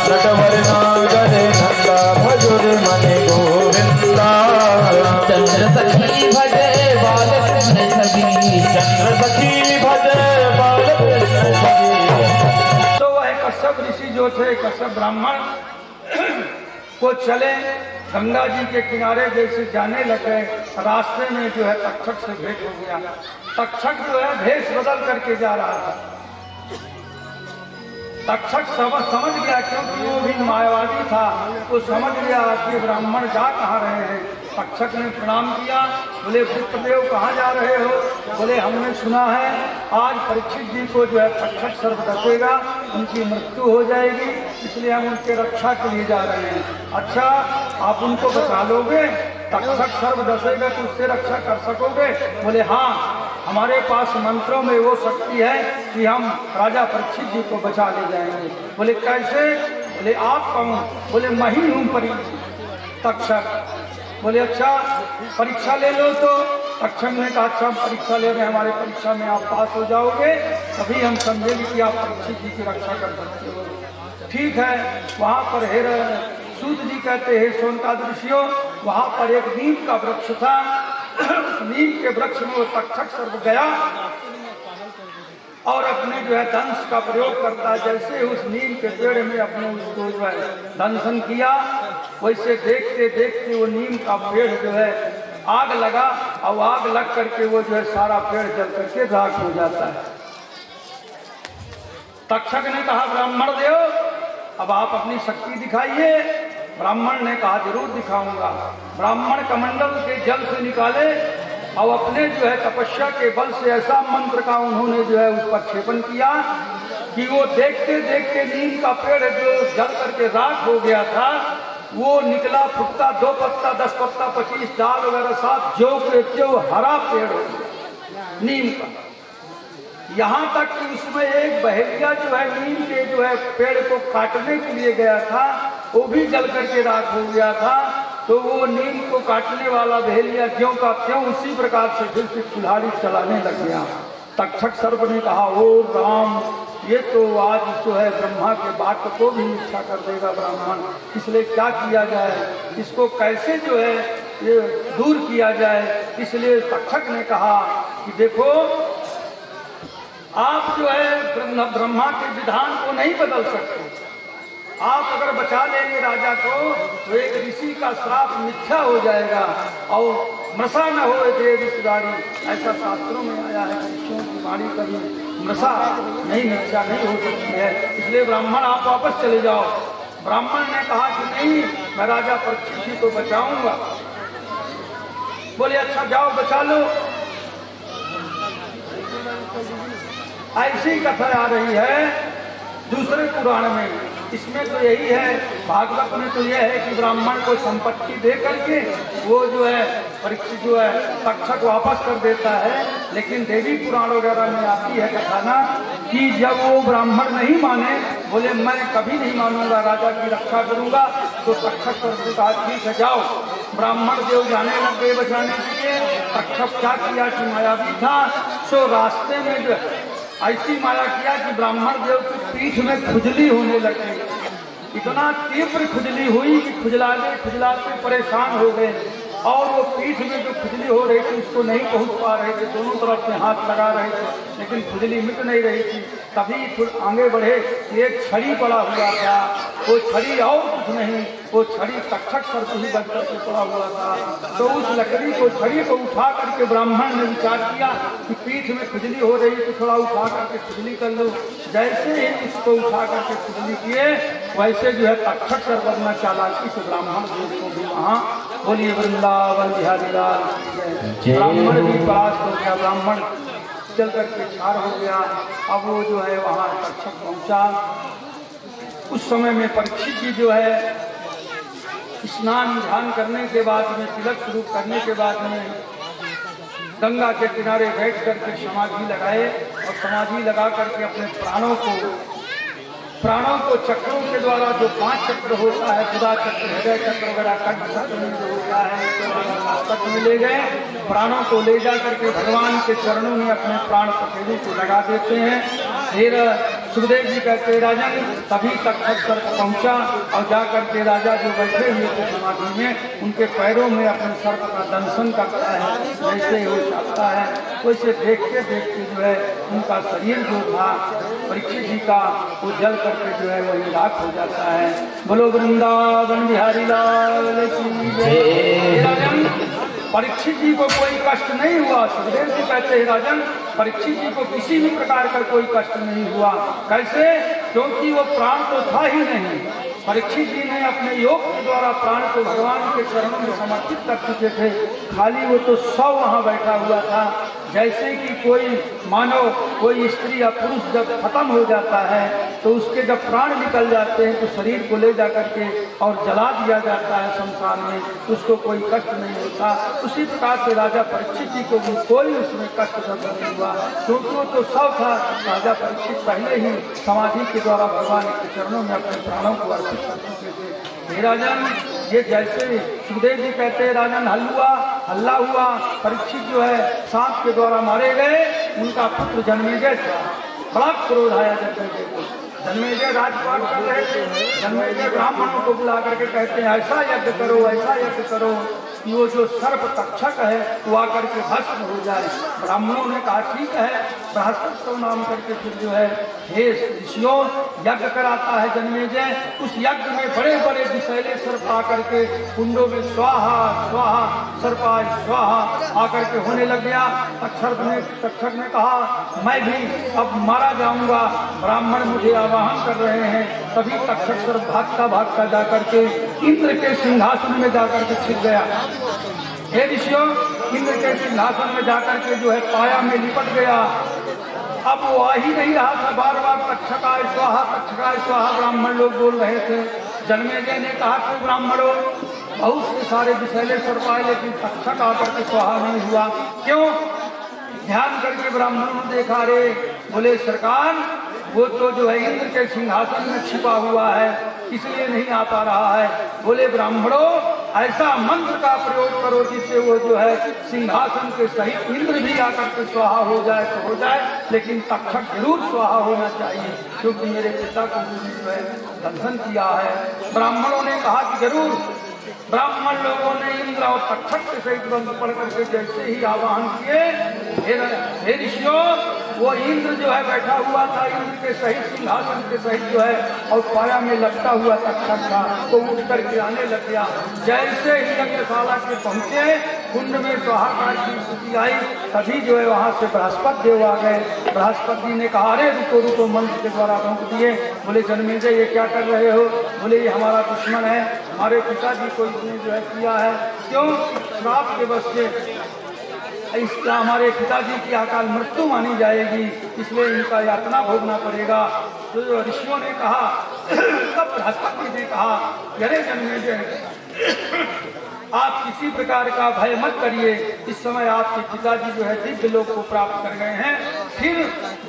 नटवर नागर नंदा भजोरे मन गोविंदा, चंद्र सखी भजे बाल कृष्ण छवि, चंद्र सखी भजे बाल कृष्ण छवि। तो वह कश्यप ऋषि जो थे, कश्यप ब्राह्मण को चले गंगा जी के किनारे जैसे जाने लगे, रास्ते में जो है तक्षक से भेंट हो गया। तक्षक जो है भेष बदल करके जा रहा था। तक्षक समझ गया, क्योंकि वो भी मायावादी था, वो समझ गया कि ब्राह्मण जा कहाँ रहे हैं। तक्षक ने प्रणाम किया, बोले पुत्रदेव कहाँ जा रहे हो? बोले हमने सुना है आज परीक्षित जी को जो है तक्षक सर्प डसेगा, उनकी मृत्यु हो जाएगी, इसलिए हम उनके रक्षा के लिए जा रहे हैं। अच्छा आप उनको बचा लोगे? तक्षक सर्प डसेगा तो उससे रक्षा कर सकोगे? बोले हाँ, हमारे पास मंत्रों में वो शक्ति है कि हम राजा परीक्षित जी को बचा ले जाएंगे। बोले कैसे? बोले आप कौन? बोले मैं ही हूँ परीक्षित। तक्षक बोले अच्छा परीक्षा ले लो। तो तक्षक ने कहा अच्छा हम परीक्षा ले रहे हैं, हमारे परीक्षा में आप पास हो जाओगे तभी हम समझेंगे कि आप परीक्षित जी की रक्षा कर सकते हो। ठीक है, वहाँ पर सूत जी कहते हैं सोनकाद ऋषियों, वहाँ पर एक नीम का वृक्ष था, उस नीम के वृक्ष में वो तक्षक सर्प गया और अपने जो है दंश का प्रयोग करता, जैसे उस नीम के पेड़ में अपने उसको जो है दंशन किया, वैसे देखते देखते वो नीम का पेड़ जो है आग लगा और आग लग करके वो जो है सारा पेड़ जल करके राख हो जाता है। तक्षक ने कहा ब्राह्मण देव अब आप अपनी शक्ति दिखाइए। ब्राह्मण ने कहा जरूर दिखाऊंगा। ब्राह्मण कमंडल के जल से निकाले और अपने जो है तपस्या के बल से ऐसा मंत्र का उन्होंने जो है उस पर क्षेपण किया कि वो देखते देखते नीम का पेड़ जो जल करके राख हो गया था वो निकला फुटता 2 पत्ता 10 पत्ता 25 डाल वगैरह साथ जो के जो हरा पेड़ हो गया नीम का। यहाँ तक कि उसमें एक बहेलिया जो है नीम के जो है पेड़ को काटने के लिए गया था वो भी जल करके राख हो गया था। तो वो नीम को काटने वाला बहेलिया ज्यों का त्यों उसी प्रकार से फिर से कुल्हाड़ी चलाने लग गया। तक्षक सर्प ने कहा ओ राम ये तो आज जो है ब्रह्मा के वाक्य को भी मिथ्या कर देगा ब्राह्मण, इसलिए क्या किया जाए, इसको कैसे जो है ये दूर किया जाए। इसलिए तक्षक ने कहा कि देखो आप जो है ब्रह्मा के विधान को नहीं बदल सकते। आप अगर बचा लेंगे राजा को तो एक ऋषि का श्राप मिथ्या हो जाएगा और मृषा न हो देव ऋषिवाणी, ऐसा शास्त्रों में आया है। ऋषियों की वाणी कभी मृषा नहीं मिथ्या नहीं हो सकती है। इसलिए ब्राह्मण आप वापस चले जाओ। ब्राह्मण ने कहा कि नहीं मैं राजा परीक्षित जी को बचाऊंगा। बोले अच्छा जाओ बचा लो। ऐसी कथा आ रही है दूसरे पुराण में। इसमें तो यही है, भागवत में तो यह है कि ब्राह्मण को संपत्ति दे करके वो जो है परीक्षित जो है तक्षक वापस कर देता है। लेकिन देवी पुराण वगैरह में आती है कथा ना कि जब वो ब्राह्मण नहीं माने, बोले मैं कभी नहीं मानूंगा, राजा की रक्षा करूंगा, तो तक्षक पर कहा ठीक है जाओ। ब्राह्मण देव जाने लग गए बचाने के लिए। तक्षक क्या किया कि मायावी था, सो रास्ते में जो ऐसी माया किया कि ब्राह्मण देव की पीठ में खुजली होने लगी। इतना तीव्र खुजली हुई कि खुजलाते परेशान हो गए और वो पीठ में जो खुजली हो रही थी उसको नहीं पहुंच पा रहे थे। दोनों तरफ से हाथ लगा रहे थे लेकिन खुजली मिट नहीं रही थी। तभी थोड़ा आगे बढ़े, एक छड़ी पड़ा हुआ था। वो छड़ी और कुछ नहीं, वो छड़ी तक्षक सर को ही बच करके पड़ा हुआ था। तो उस लकड़ी को छड़ी को उठा करके ब्राह्मण ने विचार किया कि पीठ में खुजली हो रही तो थोड़ा उठा करके खुजली कर लो। जैसे ही इसको उठा करके खुजली किए वैसे जो है तक्षक सर बनना चालाकी से ब्राह्मण देव को भी वहाँ बोलिए वृंदावन बिहारी लाल। ब्राह्मण भी परास्त हो गया, ब्राह्मण चल करके छार हो गया। अब वो जो है वहाँ तक्षक पहुँचा। उस समय में परीक्षित जी जो है स्नान ध्यान करने के बाद में तिलक शुरू करने के बाद में गंगा के किनारे बैठ करके समाधि लगाए और समाधि लगा करके अपने प्राणों को चक्रों के द्वारा जो 5 चक्र होता है, खुदा चक्र, हृदय चक्र वगैरह कंठ चक्र में जो होता है तक में ले गए। प्राणों को ले जा करके भगवान के चरणों में अपने प्राण पखेरु को लगा देते हैं। फिर सुखदेव जी कहते राजन तभी तक सर पहुंचा और जा करके राजा जो बैठे हुए थे समाधि में उनके पैरों में अपने सर्प का दंशन करता है। जैसे वो चाहता है वैसे देखते देखते जो है उनका शरीर जो था परीक्षित जी का वो जल करके जो है वही राख हो जाता है। बोलो वृंदावन बिहारी लाल की जय। राजन परीक्षित जी को कोई कष्ट नहीं हुआ। सुखदेव जी कहते हैं राजन परीक्षित जी को किसी भी प्रकार का कोई कष्ट नहीं हुआ। कैसे? क्योंकि वो प्राण तो था ही नहीं। परीक्षित जी ने अपने योग के द्वारा प्राण को भगवान के चरणों में समर्पित कर चुके थे। खाली वो तो 100 वहाँ बैठा हुआ था। जैसे कि कोई मानो कोई स्त्री या पुरुष जब खत्म हो जाता है तो उसके जब प्राण निकल जाते हैं तो शरीर को ले जा करके और जला दिया जाता है शमशान में, उसको कोई कष्ट नहीं होता। उसी प्रकार से राजा परीक्षित जी को भी कोई उसमें कष्ट नहीं हुआ क्योंकि वो तो 100 था। राजा परीक्षित पहले ही समाधि के द्वारा भगवान के चरणों में अपने प्राणों को अर्पित कर चुके थे। हे राजन ये जैसे सुखदेव जी कहते हैं राजन हल्ला हुआ परीक्षित जो है सांप के द्वारा मारे गए। उनका पुत्र जन्मेजय था। बड़ा क्रोध आया जन्मेजय को। जन्मेजय राजपाट कर रहे थे। जन्मेजय ब्राह्मणों को बुला करके कहते हैं ऐसा यज्ञ करो ऐसा यज्ञ करो कि वो जो सर्प तक्षक है वो आकर के भस्म हो जाए। ब्राह्मणों ने कहा ठीक है, बृहस्पति नाम करके फिर जो है हे ऋषियों यज्ञ कराता है जन्मेजय। उस यज्ञ में बड़े बड़े विषैले सर्प आकर के कुंडों में स्वाहा स्वाहा सर्पाय स्वाहा आकर के होने लग गया। तक्षक ने कहा मैं भी अब मारा जाऊंगा, ब्राह्मण मुझे आवाहन कर रहे हैं। तभी तक्षक सर्प भागता जाकर के इंद्र के सिंहासन में जाकर के छिप गया। हे ऋषियों, इंद्र के सिंहासन में जाकर के जो है पाया में लिपट गया। अब वो आ ही नहीं रहा था, बार बार तक्षकाय स्वाहा ब्राह्मण लोग बोल रहे थे। जन्मेजय ने कहा कि ब्राह्मणों बहुत से सारे विषैले सर्प आए लेकिन तक्षक आकर के स्वाहा नहीं हुआ, क्यों? ध्यान करके ब्राह्मणों ने देखा, रे बोले सरकार वो तो जो है इंद्र के सिंहासन में छिपा हुआ है इसलिए नहीं आ पा रहा है। बोले ब्राह्मणों ऐसा मंत्र का प्रयोग करो जिससे वो जो है सिंहासन के सहित इंद्र भी आकर के स्वाहा हो जाए तो हो जाए, लेकिन तक्षक जरूर स्वाहा होना चाहिए क्योंकि मेरे पिता को जो है दंशन किया है। ब्राह्मणों ने कहा कि जरूर। ब्राह्मण लोगों ने इंद्र और तक्षक के सहित मंत्र पढ़ करके जैसे ही आवाहन किए, हे ऋषियों वो इंद्र जो है बैठा हुआ था इंद्र के सहित सिंहासन के सहित जो है और पाया में लपटा हुआ तक्षक था तो उठ करके आने लग गया। जैसे ही यज्ञशाला के पहुंचे कुंड में स्वाहाकार की स्थिति आई, तभी जो है वहां से बृहस्पति देव आ गए। बृहस्पति ने कहा अरे रुको मंत्र के द्वारा रोक दिए। बोले जन्मेजय ये क्या कर रहे हो? बोले ये हमारा दुश्मन है, हमारे पिताजी को इसने जो है किया है, क्यों? श्राप के वश से इसका हमारे पिताजी की अकाल मृत्यु मानी जाएगी, इसलिए इनका यातना भोगना पड़ेगा। तो ऋषियों ने कहा, तब बृहस्पति ने कहा अरे जन्मेजय आप किसी प्रकार का भय मत करिए, इस समय आपके पिताजी जो है दिव्य लोक को प्राप्त कर गए हैं। फिर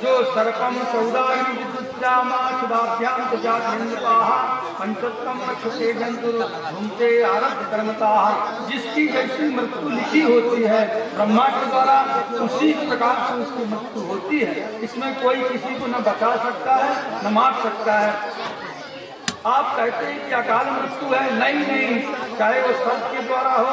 जो सर्पम सौदारी विद्युत्यामाभ्याम पंचोत्तम अक्षते जंतु घूमते आरब्ध कर्मता, जिसकी जैसी मृत्यु लिखी होती है ब्रह्मा के द्वारा उसी प्रकार से उसकी मृत्यु होती है। इसमें कोई किसी को न बचा सकता है न मार सकता है। आप कहते हैं कि अकाल मृत्यु है, नहीं, चाहे वो सर्प के द्वारा हो,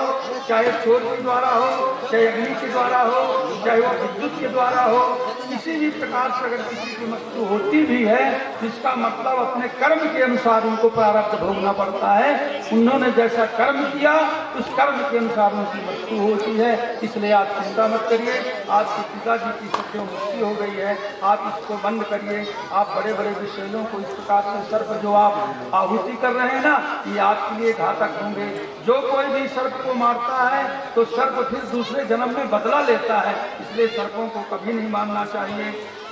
चाहे चोर के द्वारा हो, चाहे अग्नि के द्वारा हो, चाहे वो विद्युत के द्वारा हो, किसी भी प्रकार से अगर किसी की मृत्यु होती भी है जिसका मतलब अपने कर्म के अनुसार उनको प्रारब्ध भोगना पड़ता है। उन्होंने जैसा कर्म किया उस कर्म के अनुसार उनकी मृत्यु होती है। इसलिए आप चिंता मत करिए, आपके पिताजी की सत्य मृत्यु हो गई है, आप इसको बंद करिए। आप बड़े बड़े विषयों को इस प्रकार से सर्प जो आप आहुति कर रहे हैं ना, ये आपके लिए घातक होंगे। जो कोई भी सर्प को मारता है तो सर्प फिर दूसरे जन्म में बदला लेता है, इसलिए सर्पों को कभी नहीं मारना चाहिए।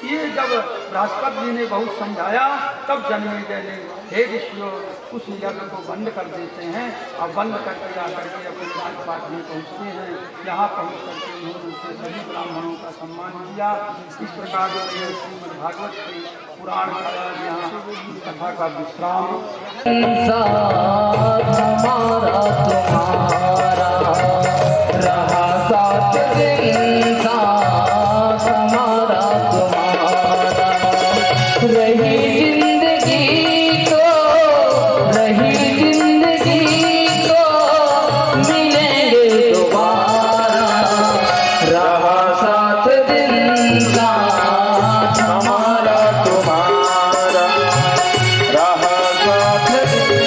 ये जब बृहस्पति जी ने बहुत समझाया तब जन्मेजय ने हे ऋषियों उस यज्ञ को बंद कर देते हैं और बंद करके जाकर के अपने राजपाट में पहुँचते हैं। यहाँ पहुँच करके उन्होंने उनसे सभी ब्राह्मणों का सम्मान किया। इस प्रकार से श्रीमद् भागवत के पुराण का यहाँ कथा का विश्राम। हमारा तुम्हारा रहा साथ दिन साथ हमारा तुम्हारा, रही जिंदगी तो मिलेंगे दोबारा, रहा साथ दिन साथ हमारा तुम्हारा, रहा साथ दिन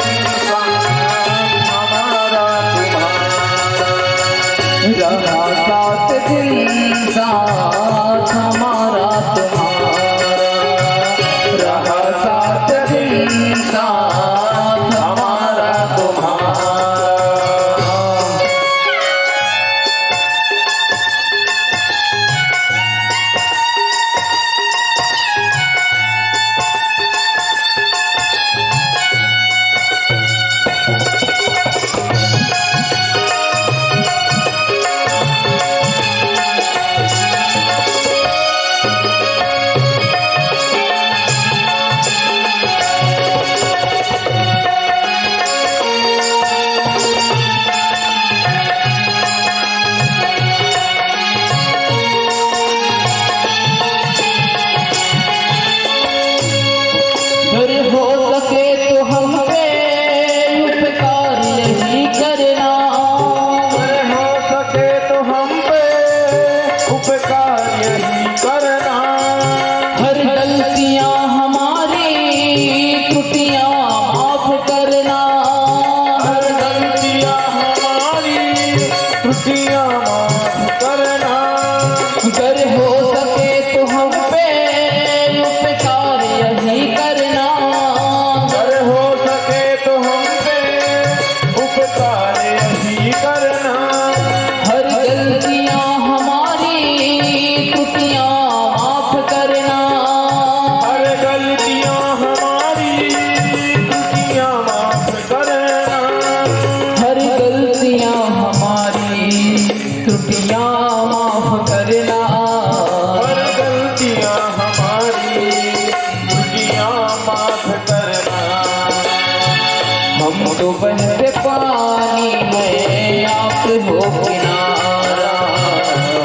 हम तो बहते पानी में आप हो किनारा,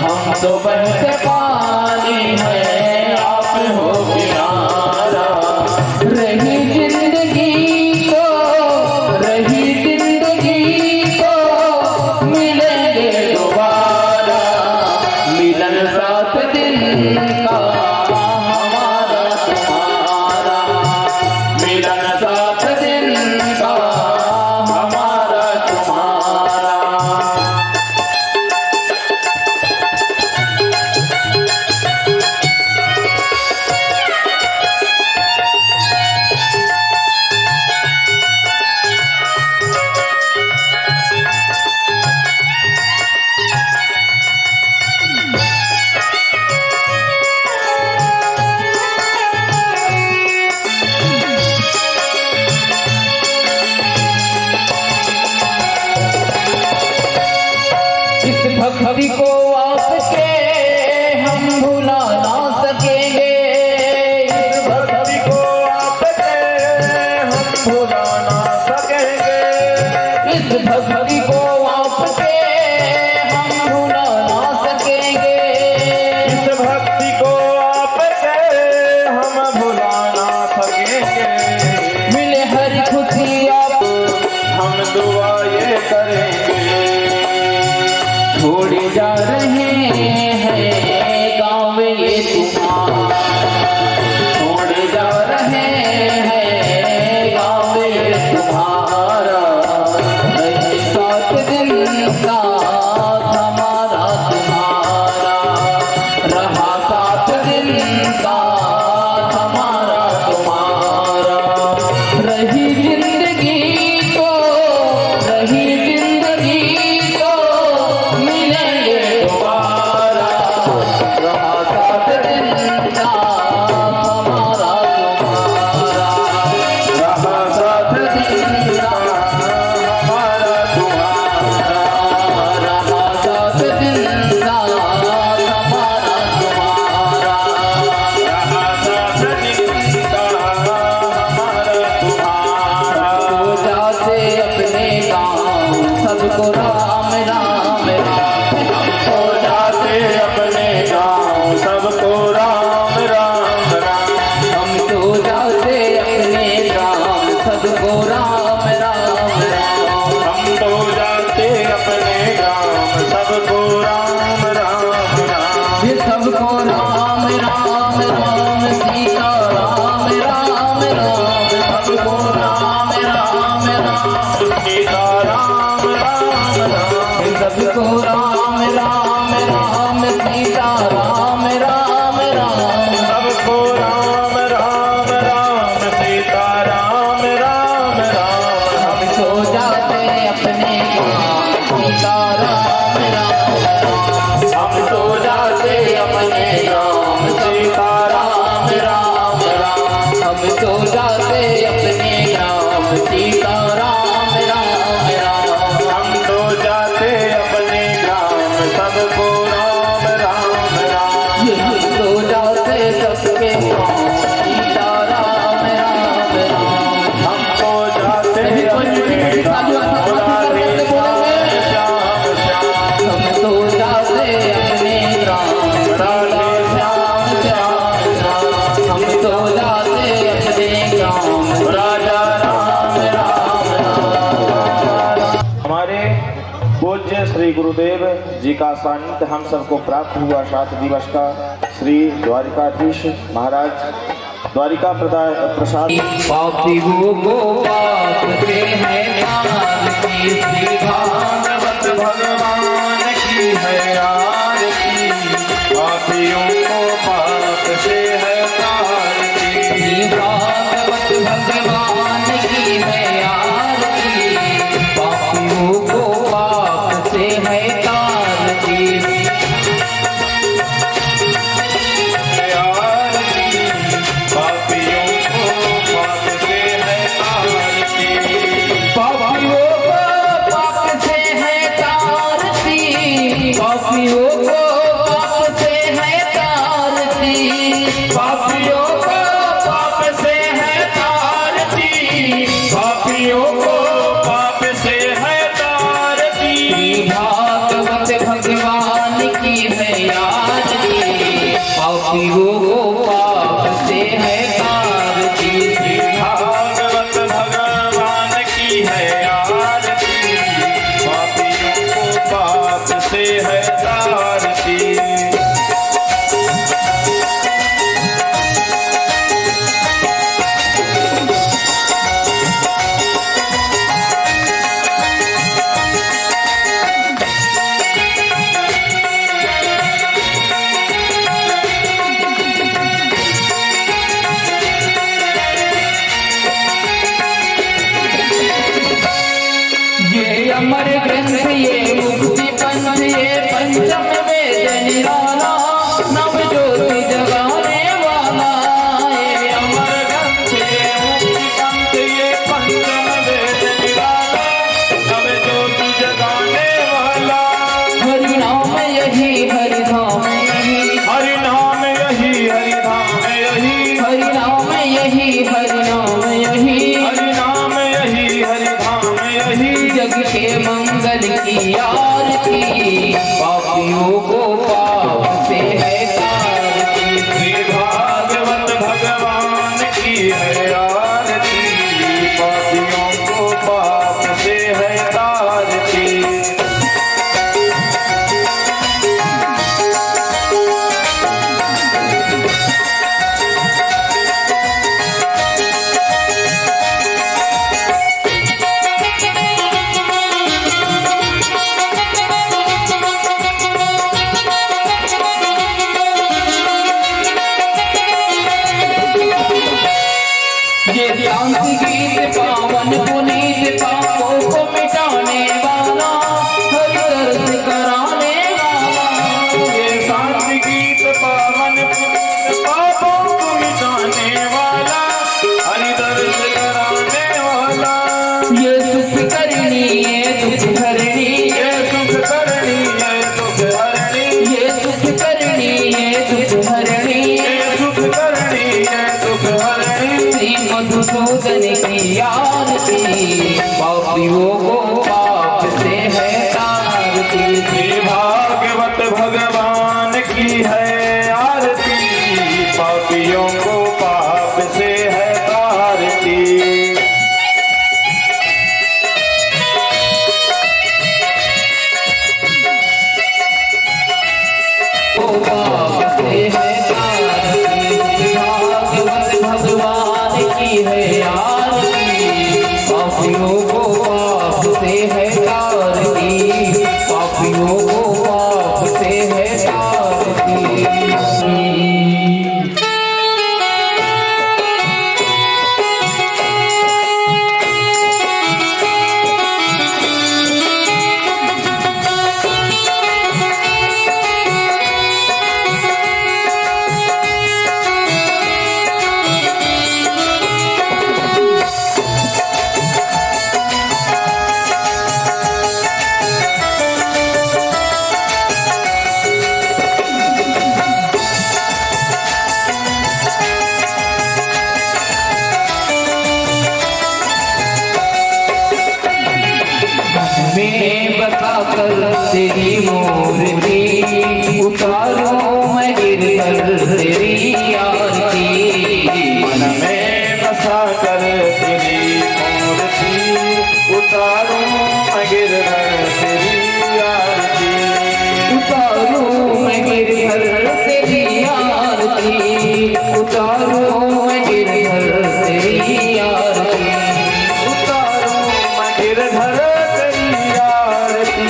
हम तो बहते पानी में आप हो किनारा। रही जिंदगी तो मिलेंगे दोबारा, मिलन सात दिन का हमारा तुम्हारा, मिलन सात दिन का हमारा तुम्हारा। भक्ति को आपके हम भुला ना सकेंगे, इस भक्ति को आपके हम भुला ना सकेंगे, इस भक्ति को आपके हम भुला ना सकेंगे, इस भक्ति को आपके हम भुला ना सकेंगे। मिले हर खुशी आप हम दुआ ये करेंगे, छोड़े जा रहे हैं गाँव ये तुम्हारा, छोड़े जा रहे हैं गाँव ये तुम्हारा। रहे सात दिन का हमारा तुम्हारा, रहा सात दिन का हमारा तुम्हारा। रही जिंदगी तो मिलेंगे दोबारा, रहा सात दिन का हमारा तुम्हारा, रहा सात दिन का हमारा तुम्हारा, रहा सात दिन का हमारा तुम्हारा। रहा सात दिन का हमारा तुम्हारा। तो जाते अपने गाँव सबको राम राम राम, तो जाते अपने गाँव सबको राम राम राम, हम तो जाते अपने गाँव सबको राम राम राम। हम तो जाते अपने गाँव सबको राम राम राम। ये सबको राम राम राम, सीता राम राम राम, सबको राम राम राम, सीता राम राम राम, ये सबको राम राम राम, सीता राम राम राम। सबको राम राम राम, सीता राम राम राम। हम तो जाते अपने गाँव सीता राम राम राम, हम तो जाते अपने गाँव सीता राम राम राम, हम तो जाते अपने गाँव सीता राम राम राम। हम तो जाते अपने गाँव सबको राम राम राम। ये हम तो जाते सबके गाँव सीता राम राम राम। हम तो जाते अपने गाँव राधे श्याम श्याम, हम तो जाते अपने ग्राम राधे श्याम श्याम श्याम, हम तो जाते अपने ग्राम राजा राम राम राम। हमारे पूज्य श्री गुरुदेव जी का सानिध्य हम सबको प्राप्त हुआ 7 दिवस का श्री द्वारिकाधीश महाराज द्वारिका प्रसाद। पापियों को पाप से है आरती, श्री भागवत भगवान की है आरती, पापियों को पाप से है आरती। श्री भागवत भगवान की है आरती, पापियों को पाप से है आरती। पापियों को पाप से है आरती, पापियों को पाप से है तारती, पापियों को पाप से है तारती, पापियों को पाप से है तारती, पापियों को आरती, पापियों को पाप से है तारती। श्री भागवत भगवान की है आरती, पापियों को पाप से है तारती। ये शांति गीत पावन पुनीत, पापों को मिटाने वाला, हरि दर्श कराने वाला। ये शांति गीत पावन पुनीत, पापों को मिटाने वाला, हरि दर्श कराने वाला। ये सुख करनी, ये दुख हरणी, ये सुख करनी, ये दुख हरणी, ये सुख करनी, ये दुख हरणी। ये सुख करनी, ये दुख हरणी। श्री मधुसूदन की आरती, पापियों को पाप से है तारती। श्री भागवत भगवान की है आरती, पापियों को पाप से है तारती। को पाप से है तारती। भागवत भगवान की है आरती, पापियों को पाप से है तारती। पापियों को पाप से है तारती। में बसा कर तेरी मूर्ति, उतारूं मैं गिरकर तेरी आरती। मन में बसा कर तेरी मूर्ति, उतारूं मैं गिरधर तेरी आरती। उतारूं मैं गिरकर तेरी आरती, उतारूं मैं गिरकर तेरी आरती। उतारूं मैं गिरधर तेरी आरती,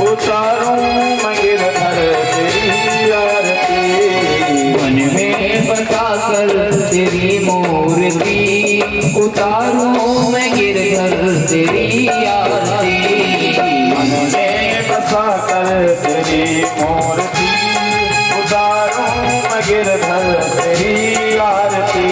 उतारूं मैं गिरधर तेरी आरती। मन में बसा कर तेरी मूर्ति, उतारूं मैं गिरकर तेरी आरती। मन में बसा कर तेरी मूर्ति, उतारूं मैं गिरधर तेरी आरती।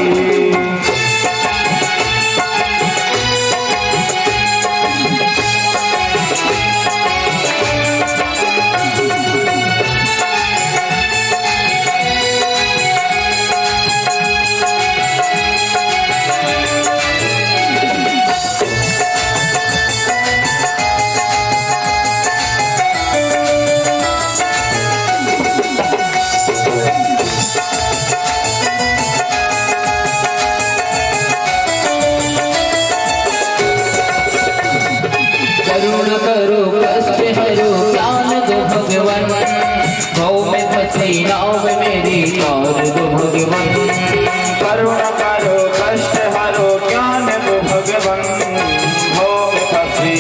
करुण करो कष्ट हरो ज्ञान दो भगवान, भव में फंसी नाव में मेरी तार दो भगवान। करुण करो कष्ट हरो ज्ञान दो भगवन, भव में फंसी